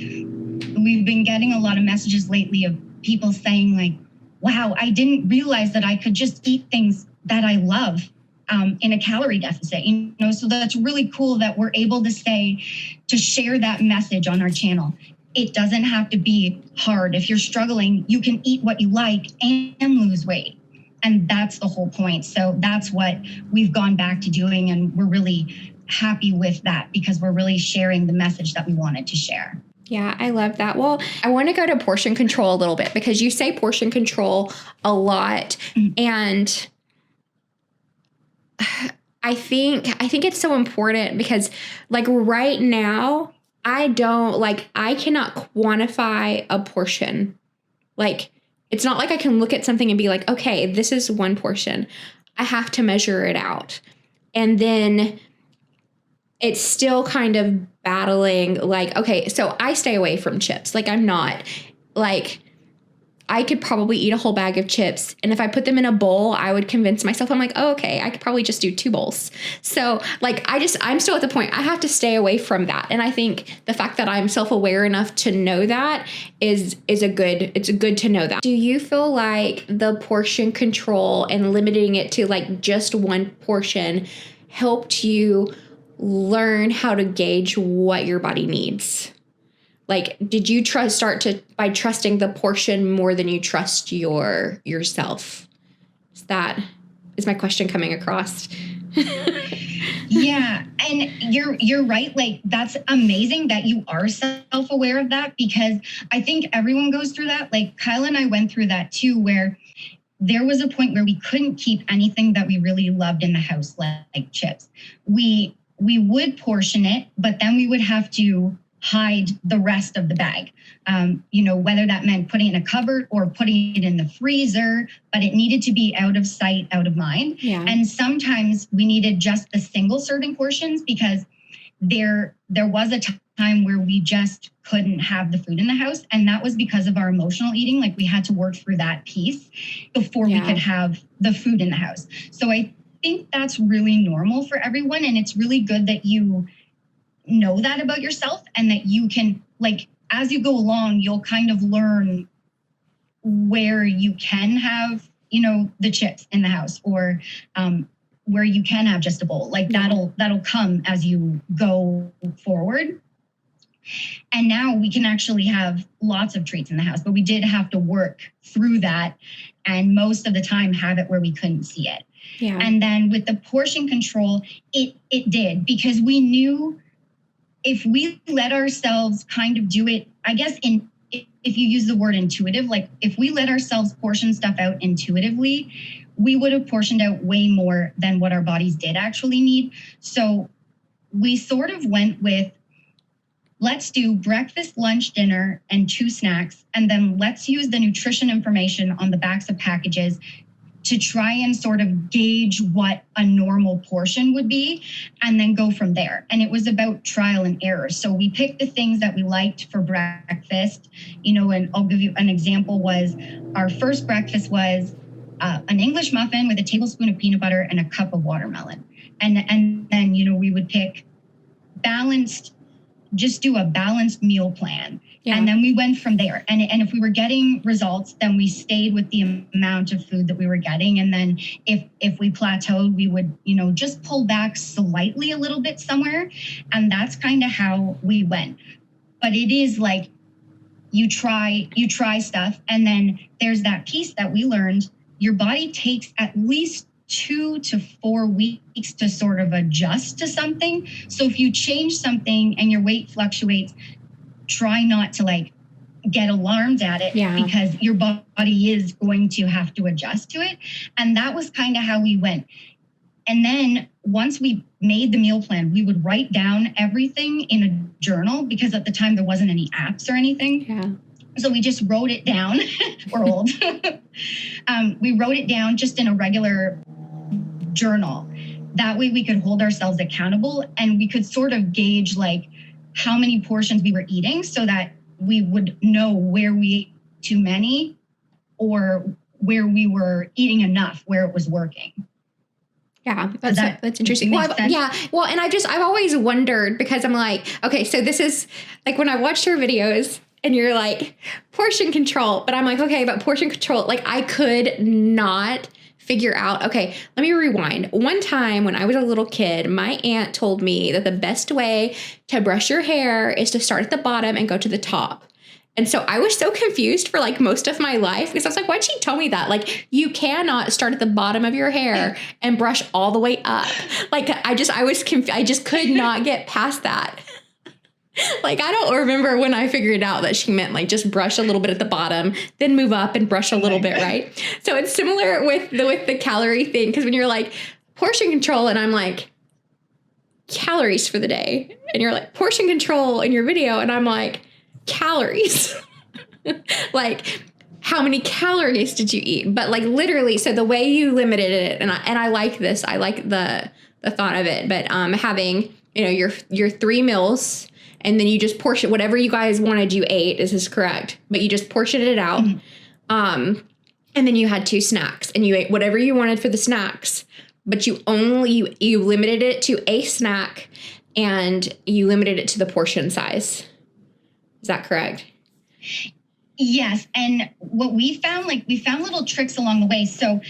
[SPEAKER 6] we've been getting a lot of messages lately of people saying like, wow, I didn't realize that I could just eat things that I love in a calorie deficit. So that's really cool that we're able to share that message on our channel. It doesn't have to be hard. If you're struggling, you can eat what you like and lose weight. And that's the whole point. So that's what we've gone back to doing. And we're really happy with that because we're really sharing the message that we wanted to share.
[SPEAKER 3] Yeah, I love that. Well, I want to go to portion control a little bit because you say portion control a lot. Mm-hmm. And I think it's so important because like right now, I cannot quantify a portion. Like, it's not like I can look at something and be like, okay, this is one portion. I have to measure it out. And then it's still kind of battling like, okay, so I stay away from chips. Like I'm not like, I could probably eat a whole bag of chips. And if I put them in a bowl, I would convince myself, I'm like, oh, okay, I could probably just do 2 bowls. So like, I'm still at the point I have to stay away from that. And I think the fact that I'm self-aware enough to know that it's good to know that. Do you feel like the portion control and limiting it to like just one portion helped you learn how to gauge what your body needs? Like, did you start by trusting the portion more than you trust yourself? Is my question coming across?
[SPEAKER 6] Yeah, and you're right. Like, that's amazing that you are self-aware of that, because I think everyone goes through that. Like, Kyle and I went through that too, where there was a point where we couldn't keep anything that we really loved in the house, like chips. We would portion it, but then we would have to hide the rest of the bag. Whether that meant putting it in a cupboard or putting it in the freezer, but it needed to be out of sight, out of mind.
[SPEAKER 3] Yeah.
[SPEAKER 6] And sometimes we needed just the single serving portions, because there was a time where we just couldn't have the food in the house. And that was because of our emotional eating. Like, we had to work through that piece before we could have the food in the house. So I think that's really normal for everyone. And it's really good that you know that about yourself, and that you can, like, as you go along, you'll kind of learn where you can have, the chips in the house, or where you can have just a bowl. Like, that'll come as you go forward. And now we can actually have lots of treats in the house, but we did have to work through that, and most of the time have it where we couldn't see it.
[SPEAKER 3] Yeah.
[SPEAKER 6] And then with the portion control, it did, because we knew if we let ourselves kind of do it, I guess, if you use the word intuitive, like, if we let ourselves portion stuff out intuitively, we would have portioned out way more than what our bodies did actually need. So we sort of went with, let's do breakfast, lunch, dinner, and 2 snacks. And then let's use the nutrition information on the backs of packages to try and sort of gauge what a normal portion would be, and then go from there. And it was about trial and error. So we picked the things that we liked for breakfast, and I'll give you an example. Was our first breakfast was an English muffin with a tablespoon of peanut butter and a cup of watermelon. And then, we would pick just do a balanced meal plan. Yeah. And then we went from there. And if we were getting results, then we stayed with the amount of food that we were getting. And then if we plateaued, we would, just pull back slightly a little bit somewhere. And that's kind of how we went. But it is like, you try stuff. And then there's that piece that we learned. Your body takes at least 2 to 4 weeks to sort of adjust to something. So if you change something and your weight fluctuates, try not to get alarmed at it, because your body is going to have to adjust to it. And that was kind of how we went. And then once we made the meal plan, we would write down everything in a journal, because at the time there wasn't any apps or anything. Yeah. So we just wrote it down. We're old. We wrote it down just in a regular journal. That way we could hold ourselves accountable, and we could sort of gauge how many portions we were eating, so that we would know where we ate too many or where we were eating enough, where it was working.
[SPEAKER 3] Yeah, that's interesting. Well, and I've always wondered, because I'm like, okay, so this is like when I watched your videos and you're like portion control, but I'm like, okay, but portion control, I could not figure out, okay, let me rewind. One time when I was a little kid, my aunt told me that the best way to brush your hair is to start at the bottom and go to the top. And so I was so confused for most of my life, because I was like, why'd she tell me that? You cannot start at the bottom of your hair and brush all the way up. I was confused. I just could not get past that. I don't remember when I figured out that she meant just brush a little bit at the bottom, then move up and brush a little bit, right? So it's similar with the calorie thing, because when you're portion control, and I'm like, calories for the day, and you're like portion control in your video, and I'm like, calories. How many calories did you eat? But literally, so the way you limited it, and I like this, I like the thought of it, but having your 3 meals. And then you just portion whatever you guys wanted, you ate. This is correct. But you just portioned it out. Mm-hmm. And then you had 2 snacks and you ate whatever you wanted for the snacks, but you limited it to a snack and you limited it to the portion size. Is that correct?
[SPEAKER 6] Yes. And what we found little tricks along the way. So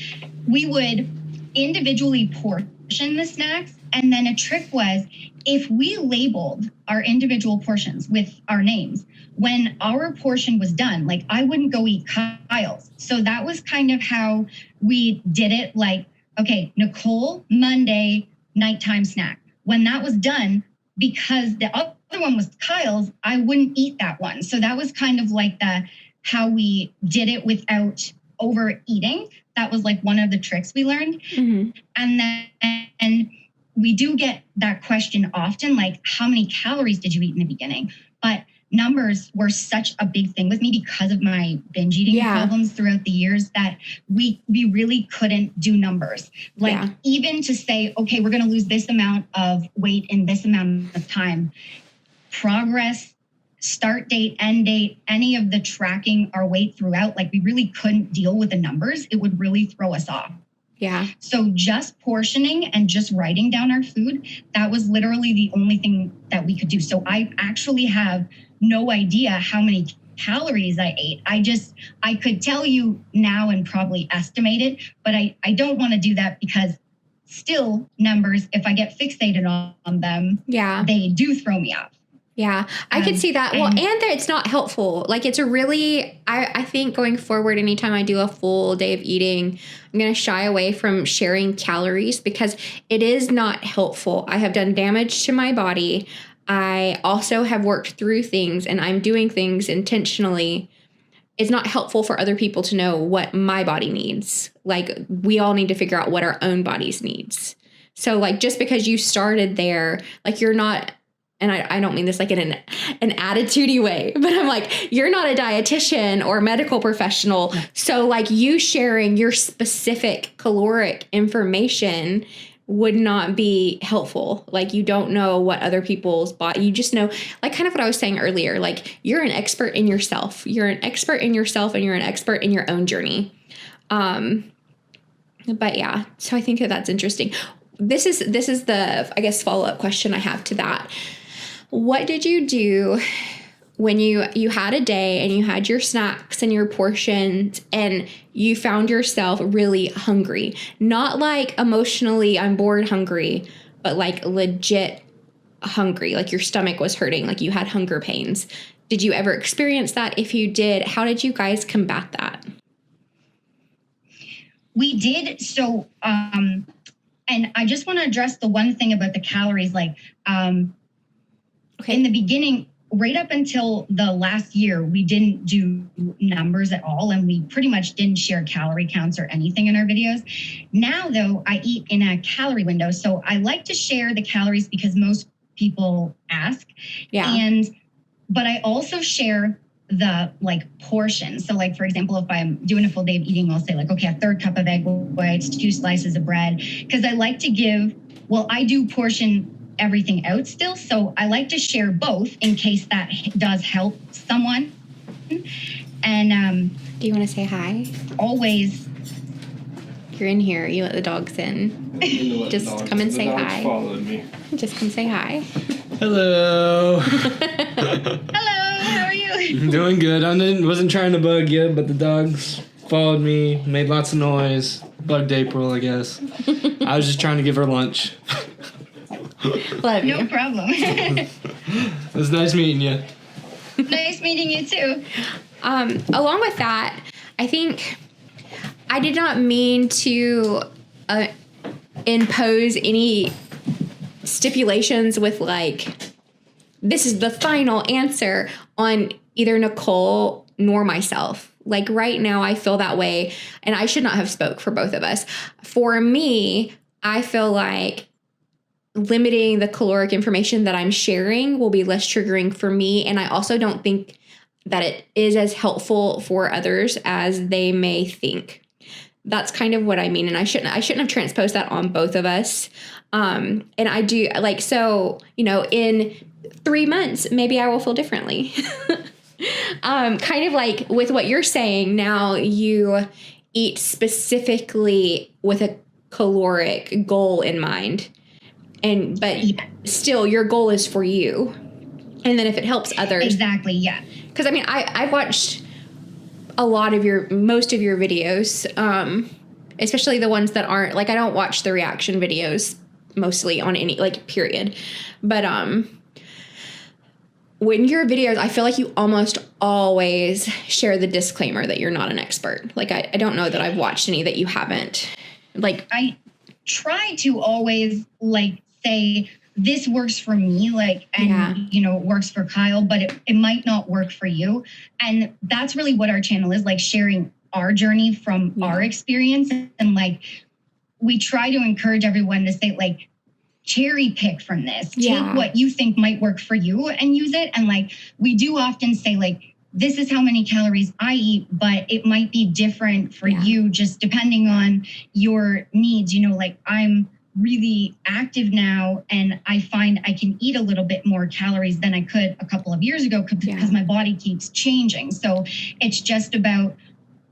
[SPEAKER 6] we would individually portion the snacks. And then a trick was if we labeled our individual portions with our names, when our portion was done, like I wouldn't go eat Kyle's. So that was kind of how we did it. Like, okay, Nicole, Monday, nighttime snack. When that was done, because the other one was Kyle's, I wouldn't eat that one. So that was kind of like how we did it without overeating. That was like one of the tricks we learned. Mm-hmm. And then we do get that question often, like how many calories did you eat in the beginning? But numbers were such a big thing with me because of my binge eating problems throughout the years that we really couldn't do numbers. Like even to say, okay, we're going to lose this amount of weight in this amount of time, progress, start date, end date, any of the tracking our weight throughout, like we really couldn't deal with the numbers. It would really throw us off.
[SPEAKER 3] Yeah.
[SPEAKER 6] So just portioning and just writing down our food, that was literally the only thing that we could do. So I actually have no idea how many calories I ate. I could tell you now and probably estimate it, but I don't want to do that because still numbers, if I get fixated on them, they do throw me off.
[SPEAKER 3] Yeah, I could see that. Well, and it's not helpful. Like it's a really, I think going forward, anytime I do a full day of eating, I'm going to shy away from sharing calories because it is not helpful. I have done damage to my body. I also have worked through things and I'm doing things intentionally. It's not helpful for other people to know what my body needs. Like we all need to figure out what our own bodies needs. So like just because you started there, like you're not, and I don't mean this like in an attitude-y way, but I'm like, you're not a dietitian or medical professional. So like you sharing your specific caloric information would not be helpful. Like you don't know what other people's body, you just know, like kind of what I was saying earlier, like you're an expert in yourself. You're an expert in yourself and you're an expert in your own journey. But yeah, so I think that's interesting. This is the, I guess, follow-up question I have to that. What did you do when you had a day and you had your snacks and your portions and you found yourself really hungry? Not like emotionally, I'm bored hungry, but like legit hungry, like your stomach was hurting, like you had hunger pains. Did you ever experience that? If you did, how did you guys combat that?
[SPEAKER 6] We did. So, and I just want to address the one thing about the calories, like, in the beginning, right up until the last year, we didn't do numbers at all. And we pretty much didn't share calorie counts or anything in our videos. Now, though, I eat in a calorie window. So I like to share the calories because most people ask. Yeah. But I also share the like portion. So like, for example, if I'm doing a full day of eating, I'll say like, okay, a third cup of egg whites, 2 slices of bread. Because I like to give, I do portion everything out still. So I like to share both in case that does help someone. And
[SPEAKER 3] do you want to say hi?
[SPEAKER 6] Always.
[SPEAKER 3] You're in here. You let the dogs in. Just come and say hi. Followed me. Just come say hi.
[SPEAKER 7] Hello.
[SPEAKER 6] Hello. How are you?
[SPEAKER 7] I'm doing good. I wasn't trying to bug you, but the dogs followed me, made lots of noise, bugged April, I guess. I was just trying to give her lunch.
[SPEAKER 3] Love you.
[SPEAKER 6] No problem.
[SPEAKER 7] It was nice meeting you.
[SPEAKER 6] Nice meeting you too.
[SPEAKER 3] Along with that, I think I did not mean to impose any stipulations with like, this is the final answer on either Nicole nor myself. Like right now I feel that way and I should not have spoke for both of us. For me, I feel like limiting the caloric information that I'm sharing will be less triggering for me. And I also don't think that it is as helpful for others as they may think. That's kind of what I mean. And I shouldn't have transposed that on both of us. And I do like, so, in 3 months, maybe I will feel differently. kind of like with what you're saying, now you eat specifically with a caloric goal in mind. But still your goal is for you. And then if it helps others.
[SPEAKER 6] Exactly. Yeah.
[SPEAKER 3] Cause I mean, I've watched most of your videos, especially the ones that aren't like, I don't watch the reaction videos mostly on any like period. But, when your videos, I feel like you almost always share the disclaimer that you're not an expert. Like, I don't know that I've watched any that you haven't. Like,
[SPEAKER 6] I try to always like say this works for me, like, and you know, it works for Kyle, but it might not work for you. And that's really what our channel is, like sharing our journey from our experience. And like, we try to encourage everyone to say like, cherry pick from this, take what you think might work for you and use it. And like, we do often say like, this is how many calories I eat, but it might be different for you just depending on your needs. You know, like I'm really active now and I find I can eat a little bit more calories than I could a couple of years ago because my body keeps changing. So it's just about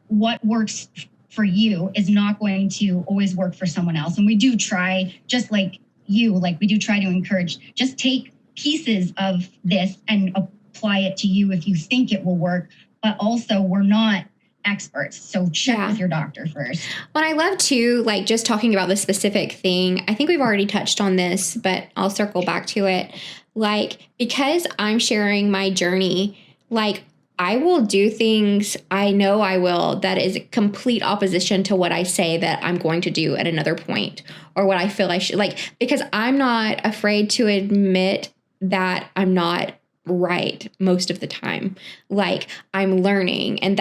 [SPEAKER 6] what works for you is not going to always work for someone else. And we do try, just like you, like we do try to encourage, just take pieces of this and apply it to you if you think it will work. But also we're not experts. So check with your doctor first.
[SPEAKER 3] Well, I love too, like just talking about the specific thing. I think we've already touched on this, but I'll circle back to it. Like, because I'm sharing my journey, like I will do things I know I will that is complete opposition to what I say that I'm going to do at another point or what I feel I should, like, because I'm not afraid to admit that I'm not right most of the time. Like I'm learning and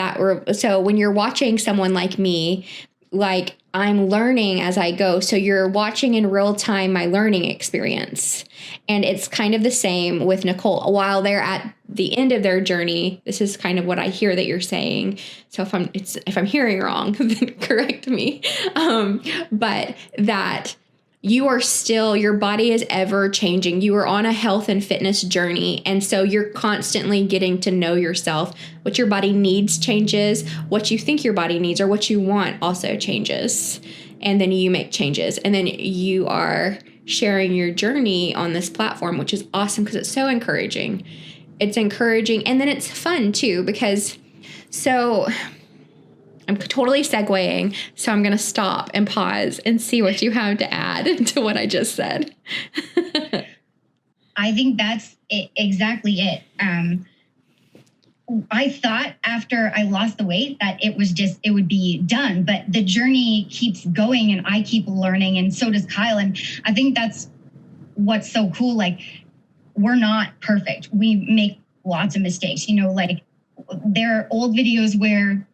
[SPEAKER 3] so when you're watching someone like me, like I'm learning as I go. So you're watching in real time my learning experience. And it's kind of the same with Nicole. While they're at the end of their journey, this is kind of what I hear that you're saying. So if I'm hearing wrong, then correct me. But that your body is ever changing. You are on a health and fitness journey. And so you're constantly getting to know yourself. What your body needs changes. What you think your body needs or what you want also changes. And then you make changes. And then you are sharing your journey on this platform, which is awesome because it's so encouraging. It's encouraging. And then it's fun too, because I'm totally segueing, so I'm going to stop and pause and see what you have to add to what I just said.
[SPEAKER 6] I think that's exactly it. I thought after I lost the weight that it would be done, but the journey keeps going and I keep learning and so does Kyle. And I think that's what's so cool. Like we're not perfect. We make lots of mistakes, you know, like there are old videos where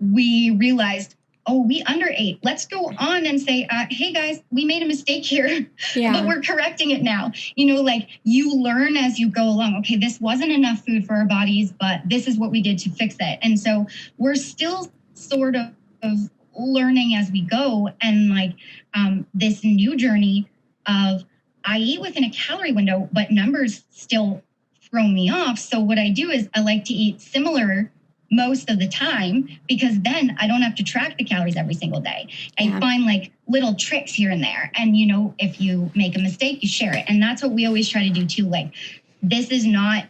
[SPEAKER 6] we realized, we underate. Let's go on and say, hey guys, we made a mistake here, but we're correcting it now. You know, like you learn as you go along. Okay, this wasn't enough food for our bodies, but this is what we did to fix it. And so we're still sort of learning as we go. And like this new journey of I eat within a calorie window, but numbers still throw me off. So what I do is I like to eat similar most of the time, because then I don't have to track the calories every single day. I find like little tricks here and there. And, you know, if you make a mistake, you share it. And that's what we always try to do too. Like, we're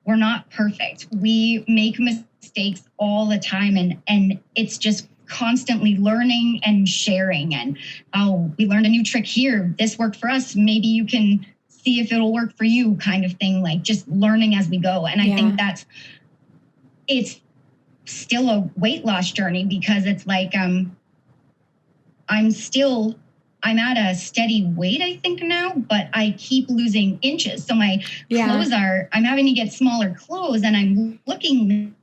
[SPEAKER 6] not perfect. We make mistakes all the time. And it's just constantly learning and sharing. And, we learned a new trick here. This worked for us. Maybe you can see if it'll work for you, kind of thing. Like just learning as we go. And I think it's still a weight loss journey because it's like, I'm at a steady weight, I think now, but I keep losing inches. So my clothes I'm having to get smaller clothes and I'm looking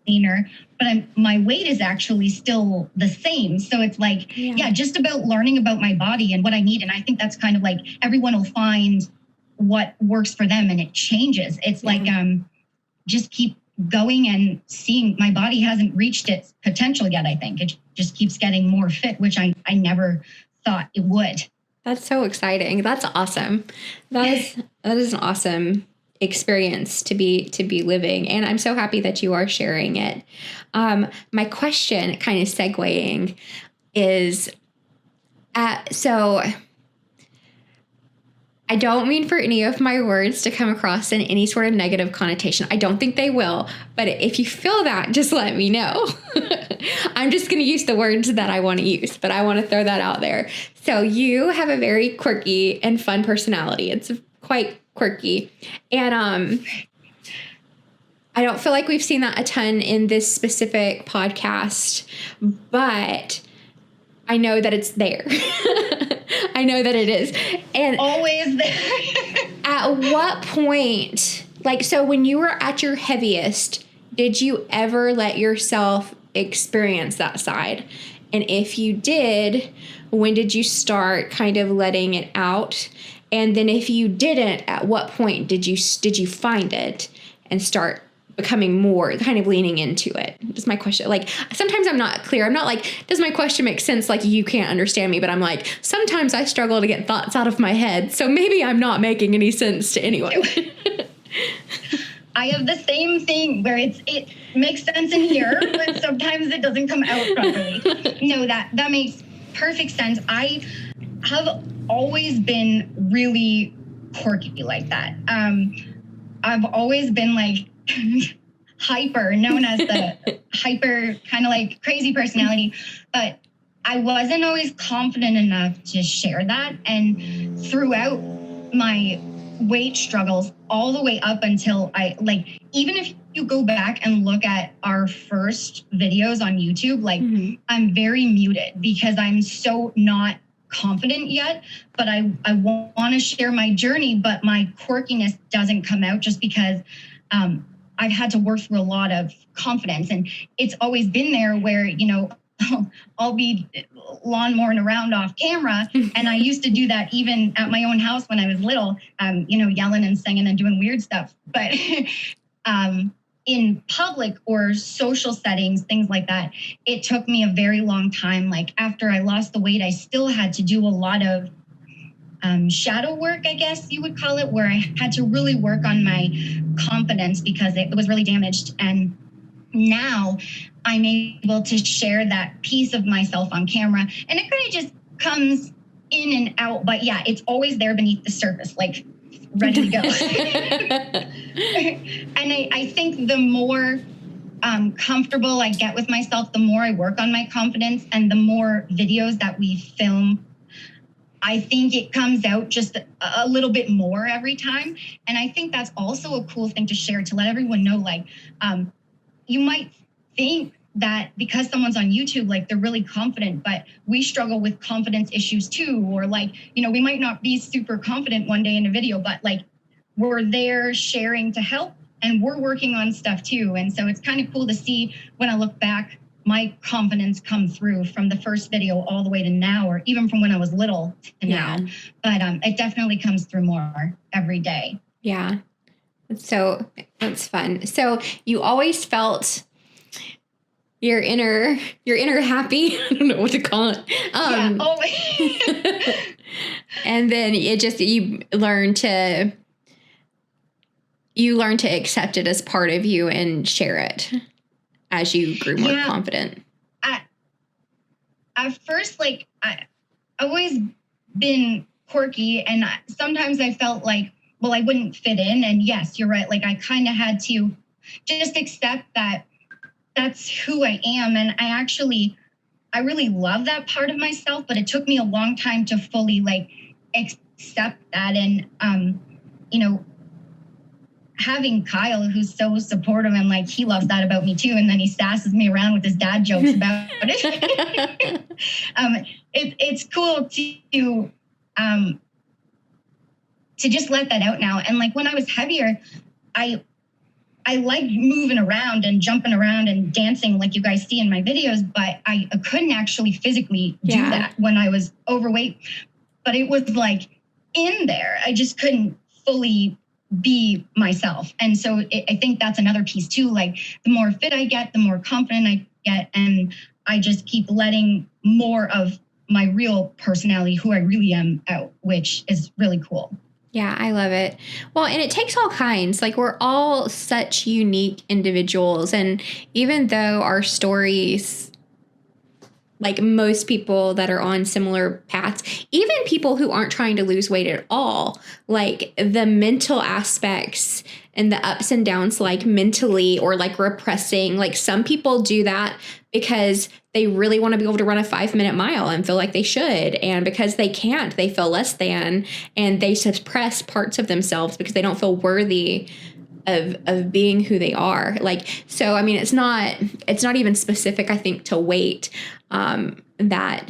[SPEAKER 6] leaner, but my weight is actually still the same. So it's like, just about learning about my body and what I need. And I think that's kind of like everyone will find what works for them and it changes. It's like, just keep going and seeing. My body hasn't reached its potential yet. I think it just keeps getting more fit, which I never thought it would.
[SPEAKER 3] That's so exciting. That's awesome. That is an awesome experience to be living, and I'm so happy that you are sharing it. My question, kind of segueing, is so I don't mean for any of my words to come across in any sort of negative connotation. I don't think they will, but if you feel that, just let me know. I'm just going to use the words that I want to use, but I want to throw that out there. So you have a very quirky and fun personality. It's quite quirky. And I don't feel like we've seen that a ton in this specific podcast, but I know that it's there. I know that it is. And
[SPEAKER 6] always there.
[SPEAKER 3] at what point, like, so when you were at your heaviest, did you ever let yourself experience that side? And if you did, when did you start kind of letting it out? And then if you didn't, at what point did you find it and start becoming more, kind of leaning into it? That's my question. Like, sometimes I'm not clear. I'm not like, does my question make sense? Like, you can't understand me, but I'm like, sometimes I struggle to get thoughts out of my head. So maybe I'm not making any sense to anyone.
[SPEAKER 6] I have the same thing where it makes sense in here, but sometimes it doesn't come out properly. No, that makes perfect sense. I have always been really quirky like that. I've always been like hyper, known as the hyper kind of like crazy personality, but I wasn't always confident enough to share that. And throughout my weight struggles all the way up until even if you go back and look at our first videos on YouTube, like I'm very muted because I'm so not confident yet, but I want to share my journey, but my quirkiness doesn't come out just because I've had to work through a lot of confidence, and it's always been there where, you know, I'll be lawnmowing around off camera. And I used to do that even at my own house when I was little, you know, yelling and singing and doing weird stuff. But in public or social settings, things like that, it took me a very long time. Like after I lost the weight, I still had to do a lot of shadow work, I guess you would call it, where I had to really work on my confidence because it was really damaged. And now I'm able to share that piece of myself on camera, and it kind of just comes in and out. But yeah, it's always there beneath the surface, like ready to go. And I think the more comfortable I get with myself, the more I work on my confidence, and the more videos that we film, I think it comes out just a little bit more every time. And I think that's also a cool thing to share, to let everyone know, like, you might think that because someone's on YouTube, like they're really confident, but we struggle with confidence issues too. Or like, you know, we might not be super confident one day in a video, but like we're there sharing to help, and we're working on stuff too. And so it's kind of cool to see when I look back, my confidence come through from the first video all the way to now, or even from when I was little to now. But it definitely comes through more every day.
[SPEAKER 3] Yeah. So that's fun. So you always felt your inner happy. I don't know what to call it.
[SPEAKER 6] Yeah, always.
[SPEAKER 3] And then you learn to accept it as part of you and share it as you grew more confident.
[SPEAKER 6] At first, like I always been quirky, and sometimes I felt like, well, I wouldn't fit in. And yes, you're right. Like I kind of had to just accept that that's who I am. And I really love that part of myself, but it took me a long time to fully like accept that. And, you know, having Kyle, who's so supportive, and like he loves that about me too, and then he sasses me around with his dad jokes about it. It's cool to just let that out now. And like when I was heavier, I liked moving around and jumping around and dancing like you guys see in my videos, but I couldn't actually physically do that when I was overweight. But it was like in there, I just couldn't fully be myself. And so I think that's another piece too. Like the more fit I get, the more confident I get, and I just keep letting more of my real personality, who I really am, out, which is really cool.
[SPEAKER 3] Yeah, I love it. Well, and it takes all kinds. Like, we're all such unique individuals. And even though our stories, like most people that are on similar paths, even people who aren't trying to lose weight at all, like the mental aspects and the ups and downs, like mentally or like repressing, like some people do that because they really want to be able to run a 5-minute mile and feel like they should. And because they can't, they feel less than, and they suppress parts of themselves because they don't feel worthy of being who they are. Like, so, I mean, it's not even specific, I think, to weight, that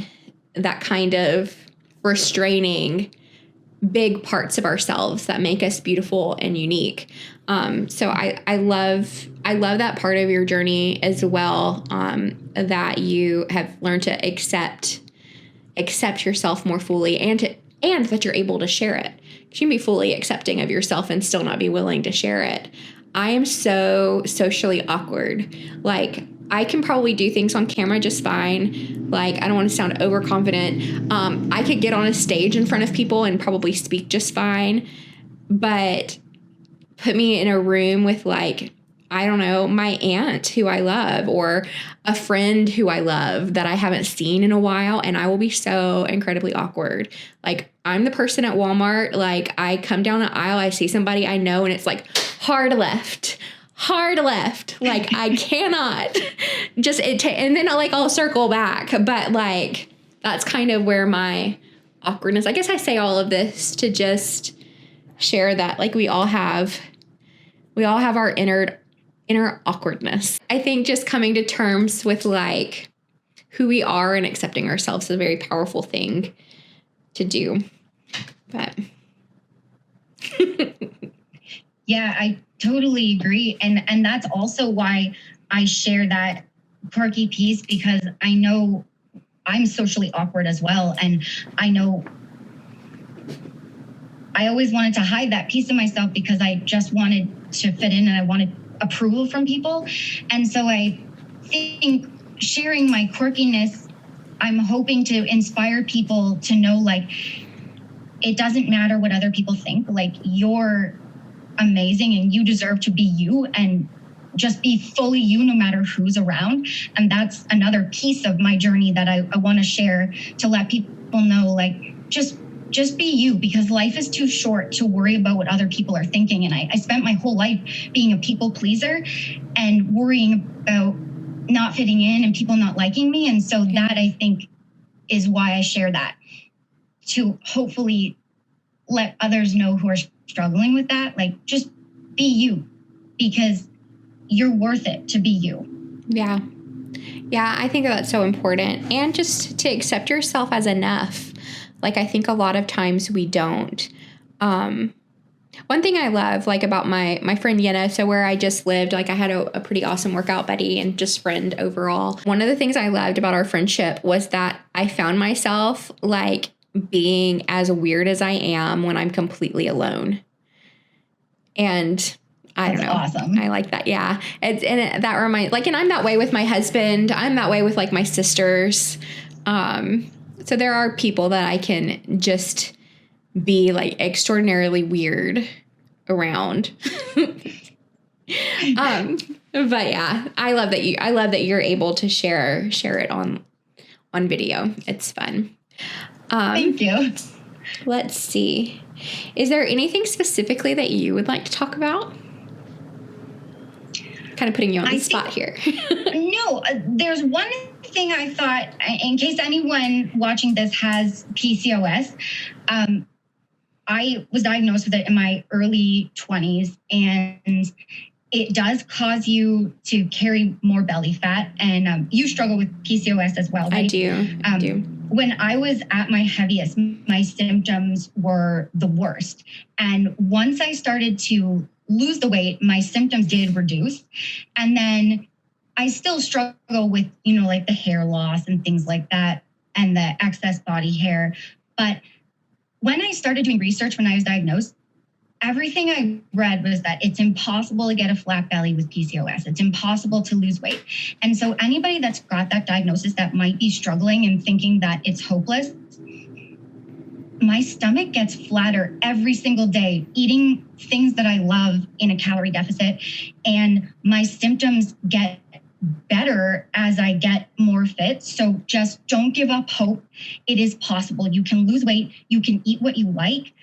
[SPEAKER 3] kind of restraining big parts of ourselves that make us beautiful and unique. So I love that part of your journey as well, that you have learned to accept yourself more fully, and that you're able to share it. You can be fully accepting of yourself and still not be willing to share it. I am so socially awkward. Like, I can probably do things on camera just fine. Like, I don't want to sound overconfident. I could get on a stage in front of people and probably speak just fine. But put me in a room with, like, I don't know, my aunt who I love, or a friend who I love that I haven't seen in a while, and I will be so incredibly awkward. Like, I'm the person at Walmart, like, I come down the aisle, I see somebody I know, and it's like, hard left. Like, I cannot just, and then I'll circle back. But like, that's kind of where my awkwardness, I guess I say all of this to just share that, like, we all have our inner awkwardness. I think just coming to terms with, like, who we are and accepting ourselves is a very powerful thing to do. But
[SPEAKER 6] Yeah, I totally agree. And that's also why I share that quirky piece, because I know I'm socially awkward as well. And I know I always wanted to hide that piece of myself because I just wanted to fit in and I wanted approval from people. And so I think sharing my quirkiness, I'm hoping to inspire people to know, like, it doesn't matter what other people think. Like, you're amazing and you deserve to be you, and just be fully you no matter who's around. And that's another piece of my journey that I want to share, to let people know, like, just be you, because life is too short to worry about what other people are thinking. And I spent my whole life being a people pleaser and worrying about not fitting in and people not liking me. And so that, I think, is why I share that, to hopefully let others know who are struggling with that. Like, just be you, because you're worth it to be you.
[SPEAKER 3] Yeah, I think that's so important. And just to accept yourself as enough. Like, I think a lot of times we don't. One thing I love, like, about my friend Jenna, so where I just lived, like, I had a pretty awesome workout buddy and just friend overall. One of the things I loved about our friendship was that I found myself, like, being as weird as I am when I'm completely alone. And I don't know.
[SPEAKER 6] Awesome.
[SPEAKER 3] I like that. Yeah. That reminds, like, and I'm that way with my husband. I'm that way with, like, my sisters. So there are people that I can just be, like, extraordinarily weird around. But yeah, I love that you're able to share it on video. It's fun.
[SPEAKER 6] Thank you.
[SPEAKER 3] Let's see. Is there anything specifically that you would like to talk about? Kind of putting you on the spot here.
[SPEAKER 6] No, there's one thing I thought, in case anyone watching this has PCOS, I was diagnosed with it in my early 20s, and it does cause you to carry more belly fat. And you struggle with PCOS as well, right?
[SPEAKER 3] I do.
[SPEAKER 6] When I was at my heaviest, my symptoms were the worst. And once I started to lose the weight, my symptoms did reduce. And then I still struggle with, like, the hair loss and things like that, and the excess body hair. But when I started doing research when I was diagnosed, everything I read was that it's impossible to get a flat belly with PCOS. It's impossible to lose weight. And so anybody that's got that diagnosis that might be struggling and thinking that it's hopeless, my stomach gets flatter every single day, eating things that I love in a calorie deficit. And my symptoms get better as I get more fit. So just don't give up hope. It is possible. You can lose weight. You can eat what you like.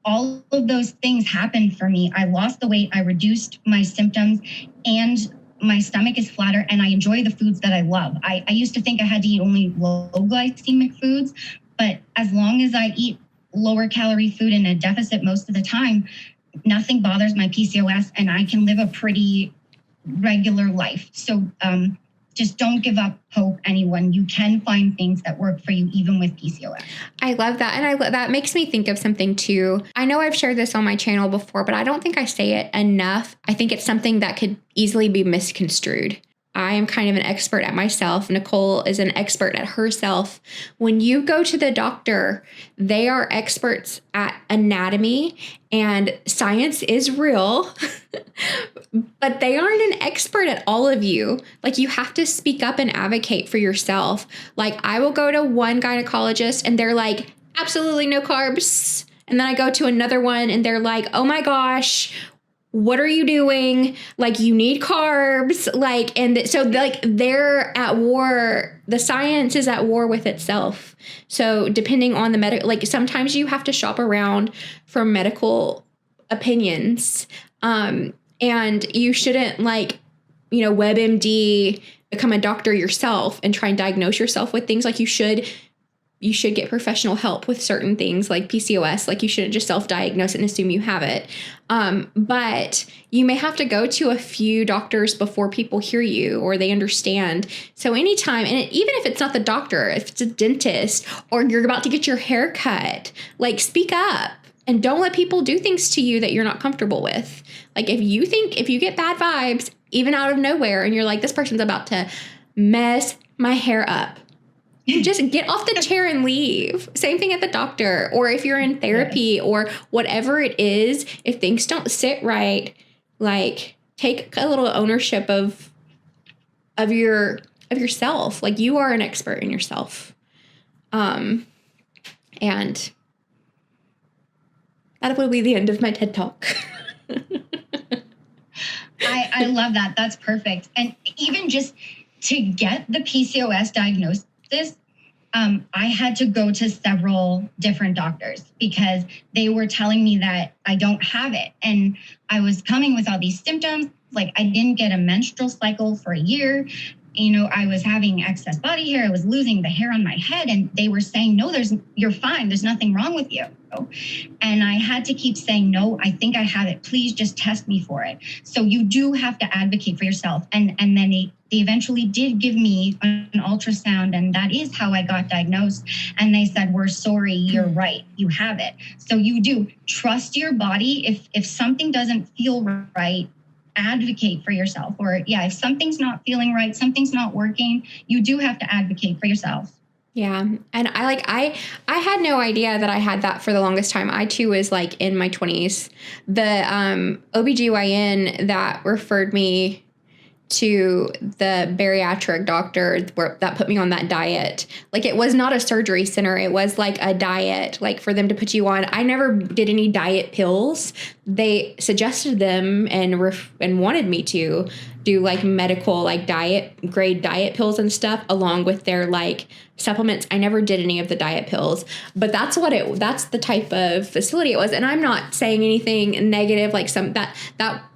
[SPEAKER 6] All of those things happened for me. I lost the weight. I reduced my symptoms, and my stomach is flatter, and I enjoy the foods that I love. I used to think I had to eat only low glycemic foods, but as long as I eat lower calorie food in a deficit most of the time, nothing bothers my PCOS, and I can live a pretty regular life. So just don't give up hope, anyone. You can find things that work for you, even with PCOS.
[SPEAKER 3] I love that. And that makes me think of something too. I know I've shared this on my channel before, but I don't think I say it enough. I think it's something that could easily be misconstrued. I am kind of an expert at myself. Nicole is an expert at herself. When you go to the doctor, they are experts at anatomy, and science is real, but they aren't an expert at all of you. Like, you have to speak up and advocate for yourself. Like, I will go to one gynecologist and they're like, absolutely no carbs. And then I go to another one and they're like, oh my gosh, what are you doing? Like, you need carbs. Like, and so like they're at war. The science is at war with itself. So depending on the medical, like sometimes you have to shop around for medical opinions. And you shouldn't WebMD, become a doctor yourself and try and diagnose yourself with things. Like, you should get professional help with certain things like PCOS. Like, you shouldn't just self-diagnose it and assume you have it. But you may have to go to a few doctors before people hear you or they understand. So anytime, and even if it's not the doctor, if it's a dentist or you're about to get your hair cut, like, speak up and don't let people do things to you that you're not comfortable with. Like, if you get bad vibes, even out of nowhere, and you're like, this person's about to mess my hair up, just get off the chair and leave. Same thing at the doctor, or if you're in therapy or whatever it is, if things don't sit right, like, take a little ownership of yourself. Like, you are an expert in yourself. And that will be the end of my TED Talk.
[SPEAKER 6] I love that. That's perfect. And even just to get the PCOS diagnosis, I had to go to several different doctors because they were telling me that I don't have it. And I was coming with all these symptoms. Like, I didn't get a menstrual cycle for a year. I was having excess body hair. I was losing the hair on my head. And they were saying, no, you're fine. There's nothing wrong with you. And I had to keep saying, no, I think I have it. Please just test me for it. So you do have to advocate for yourself. And then they eventually did give me an ultrasound, and that is how I got diagnosed. And they said, we're sorry, you're right, you have it. So you do trust your body. If something doesn't feel right, advocate for yourself. Or if something's not feeling right, something's not working, you do have to advocate for yourself.
[SPEAKER 3] Yeah. And I had no idea that I had that for the longest time. I too was like in my 20s. The OBGYN that referred me to the bariatric doctor that put me on that diet. Like, it was not a surgery center. It was like a diet, like, for them to put you on. I never did any diet pills. They suggested them and wanted me to do like medical, like diet grade diet pills and stuff along with their like supplements. I never did any of the diet pills, but that's the type of facility it was. And I'm not saying anything negative, like that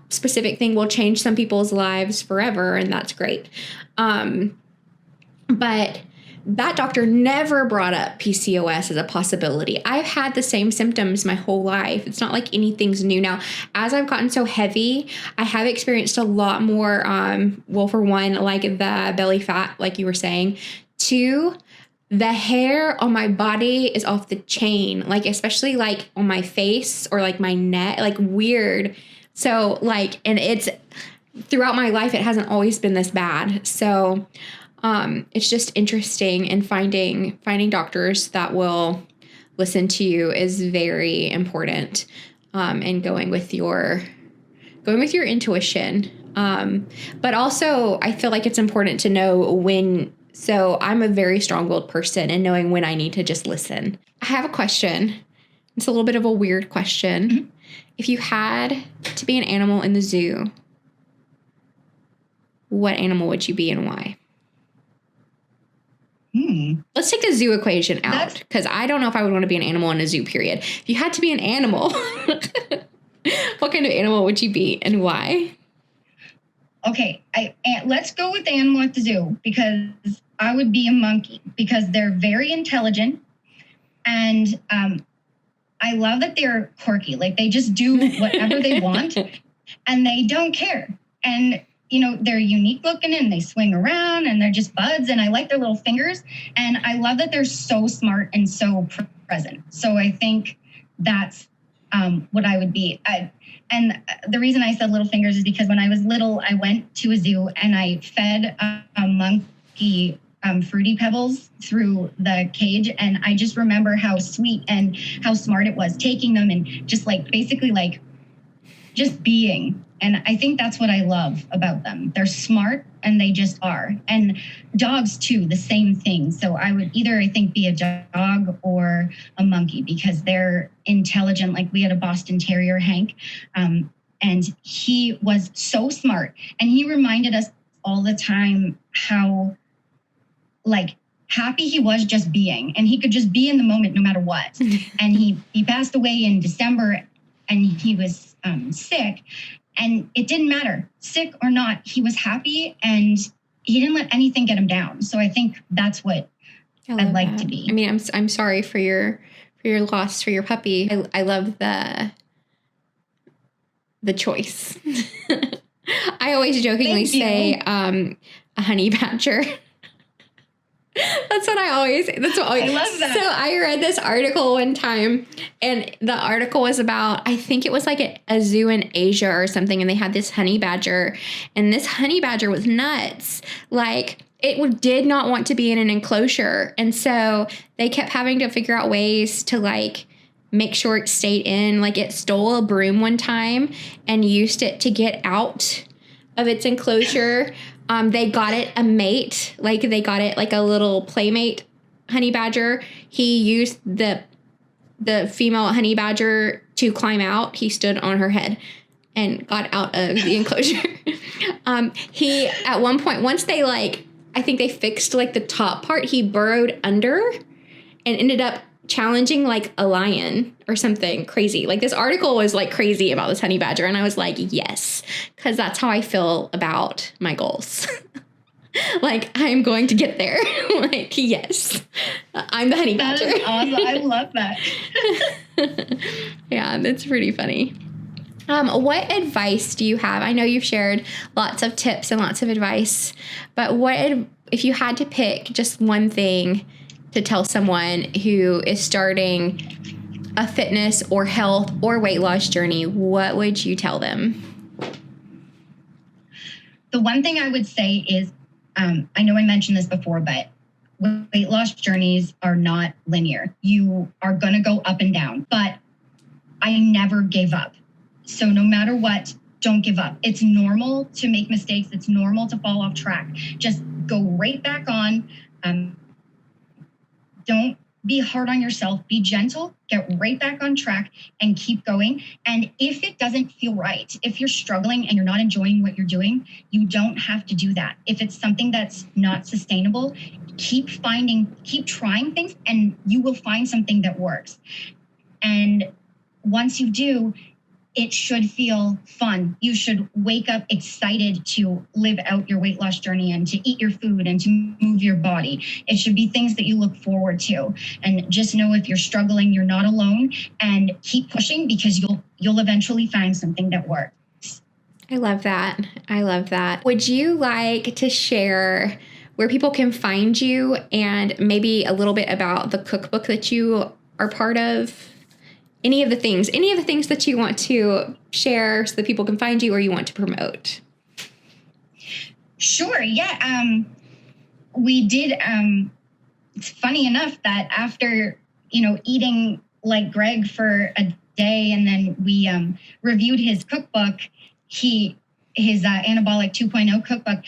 [SPEAKER 3] specific thing will change some people's lives forever, and that's great. But that doctor never brought up PCOS as a possibility. I've had the same symptoms my whole life. It's not like anything's new now. As I've gotten so heavy, I have experienced a lot more, for one, like the belly fat, like you were saying. Two, the hair on my body is off the chain, like, especially like on my face or like my neck, like weird. So like, and it's throughout my life, it hasn't always been this bad. So it's just interesting, and finding doctors that will listen to you is very important. And going with your intuition. But also I feel like it's important to know when So I'm a very strong-willed person and knowing when I need to just listen. I have a question. It's a little bit of a weird question. Mm-hmm. If you had to be an animal in the zoo, what animal would you be and why? Let's take the zoo equation out because I don't know if I would want to be an animal in a zoo, period. If you had to be an animal, what kind of animal would you be and why?
[SPEAKER 6] Okay, let's go with the animal at the zoo because I would be a monkey because they're very intelligent and I love that they're quirky. Like they just do whatever they want and they don't care. And you know, they're unique looking and they swing around and they're just buds and I like their little fingers. And I love that they're so smart and so present. So I think that's what I would be. And the reason I said little fingers is because when I was little, I went to a zoo and I fed a monkey Fruity Pebbles through the cage. And I just remember how sweet and how smart it was taking them and just like basically like just being. And I think that's what I love about them. They're smart and they just are. And dogs too, the same thing. So I would either, I think, be a dog or a monkey because they're intelligent. Like we had a Boston Terrier, Hank, and he was so smart. And he reminded us all the time how like happy he was just being. And he could just be in the moment no matter what. And he passed away in December and he was sick. And it didn't matter, sick or not, he was happy and he didn't let anything get him down. So I think that's what I'd like to be.
[SPEAKER 3] I mean, I'm sorry for your loss for your puppy. I love the choice. I always jokingly say a honey badger. That's what I always. I love that. So I read this article one time, and the article was about, I think it was like a zoo in Asia or something, and they had this honey badger, and this honey badger was nuts. Like it did not want to be in an enclosure, and so they kept having to figure out ways to like make sure it stayed in. Like it stole a broom one time and used it to get out of its enclosure. They got it a mate, like they got it like a little playmate honey badger. He used the female honey badger to climb out. He stood on her head and got out of the enclosure. He, at one point, once they like, I think they fixed like the top part, he burrowed under and ended up challenging like a lion or something crazy. Like this article was like crazy about this honey badger. And I was like, yes, because that's how I feel about my goals. Like I'm going to get there. Like, yes, I'm the honey badger.
[SPEAKER 6] That is awesome. I love that.
[SPEAKER 3] Yeah, that's pretty funny. What advice do you have? I know you've shared lots of tips and lots of advice, but if you had to pick just one thing to tell someone who is starting a fitness or health or weight loss journey, what would you tell them?
[SPEAKER 6] The one thing I would say is, I know I mentioned this before, but weight loss journeys are not linear. You are going to go up and down, but I never gave up. So no matter what, don't give up. It's normal to make mistakes. It's normal to fall off track. Just go right back on. Don't be hard on yourself. Be gentle, get right back on track and keep going. And if it doesn't feel right, if you're struggling and you're not enjoying what you're doing, you don't have to do that. If it's something that's not sustainable, keep trying things and you will find something that works. And once you do, it should feel fun. You should wake up excited to live out your weight loss journey and to eat your food and to move your body. It should be things that you look forward to. And just know if you're struggling, you're not alone, and keep pushing because you'll eventually find something that works.
[SPEAKER 3] I love that. I love that. Would you like to share where people can find you and maybe a little bit about the cookbook that you are part of? Any of the things that you want to share so that people can find you or you want to promote?
[SPEAKER 6] Sure. Yeah. We did. It's funny enough that after, eating like Greg for a day and then we reviewed his cookbook, his Anabolic 2.0 cookbook,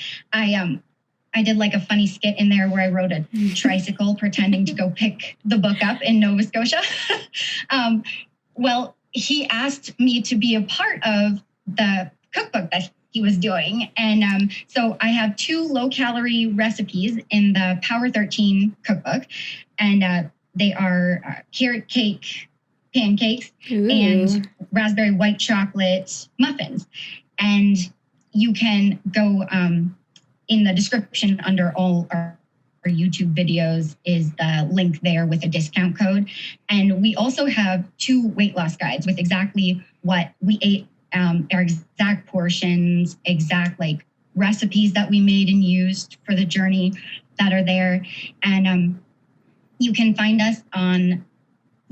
[SPEAKER 6] I did like a funny skit in there where I rode a tricycle pretending to go pick the book up in Nova Scotia. Well, he asked me to be a part of the cookbook that he was doing. And so I have 2 low-calorie recipes in the Power 13 cookbook. And they are carrot cake pancakes and raspberry white chocolate muffins. And you can go in the description under all our YouTube videos is the link there with a discount code. And we also have 2 weight loss guides with exactly what we ate, our exact portions, exact like recipes that we made and used for the journey that are there. And you can find us on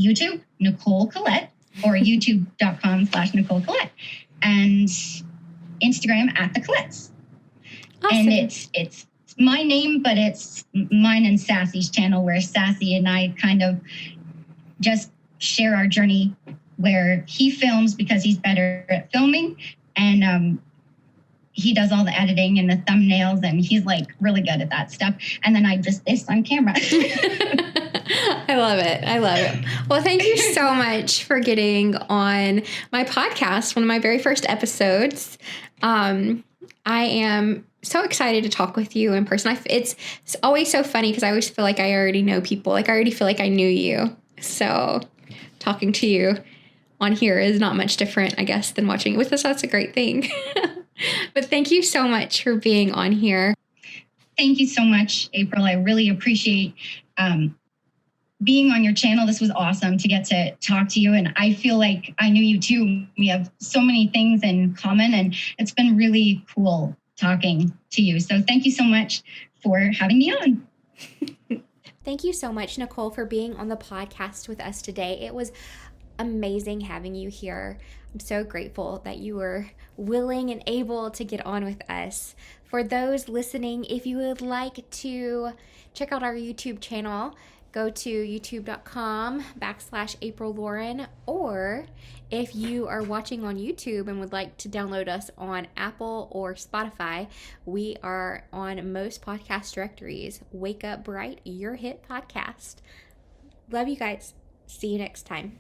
[SPEAKER 6] YouTube, Nicole Collet, or youtube.com/Nicole Collet, and Instagram @the Colettes.
[SPEAKER 3] Awesome.
[SPEAKER 6] And it's my name, but it's mine and Sassy's channel, where Sassy and I kind of just share our journey, where he films because he's better at filming, and he does all the editing and the thumbnails, and he's like really good at that stuff. And then I just this on camera.
[SPEAKER 3] I love it. I love it. Well, thank you so much for getting on my podcast, one of my very first episodes. I am so excited to talk with you in person. It's always so funny because I always feel like I already know people. Like I already feel like I knew you. So talking to you on here is not much different, I guess, than watching it with us. That's a great thing. But thank you so much for being on here.
[SPEAKER 6] Thank you so much, April. I really appreciate being on your channel. This was awesome to get to talk to you. And I feel like I knew you too. We have so many things in common, and it's been really cool talking to you. So thank you so much for having me on.
[SPEAKER 3] Thank you so much, Nicole, for being on the podcast with us today. It was amazing having you here. I'm so grateful that you were willing and able to get on with us. For those listening, if you would like to check out our YouTube channel, go to youtube.com/April Lauren, or if you are watching on YouTube and would like to download us on Apple or Spotify, we are on most podcast directories. Wake Up Bright, your Hiit podcast. Love you guys. See you next time.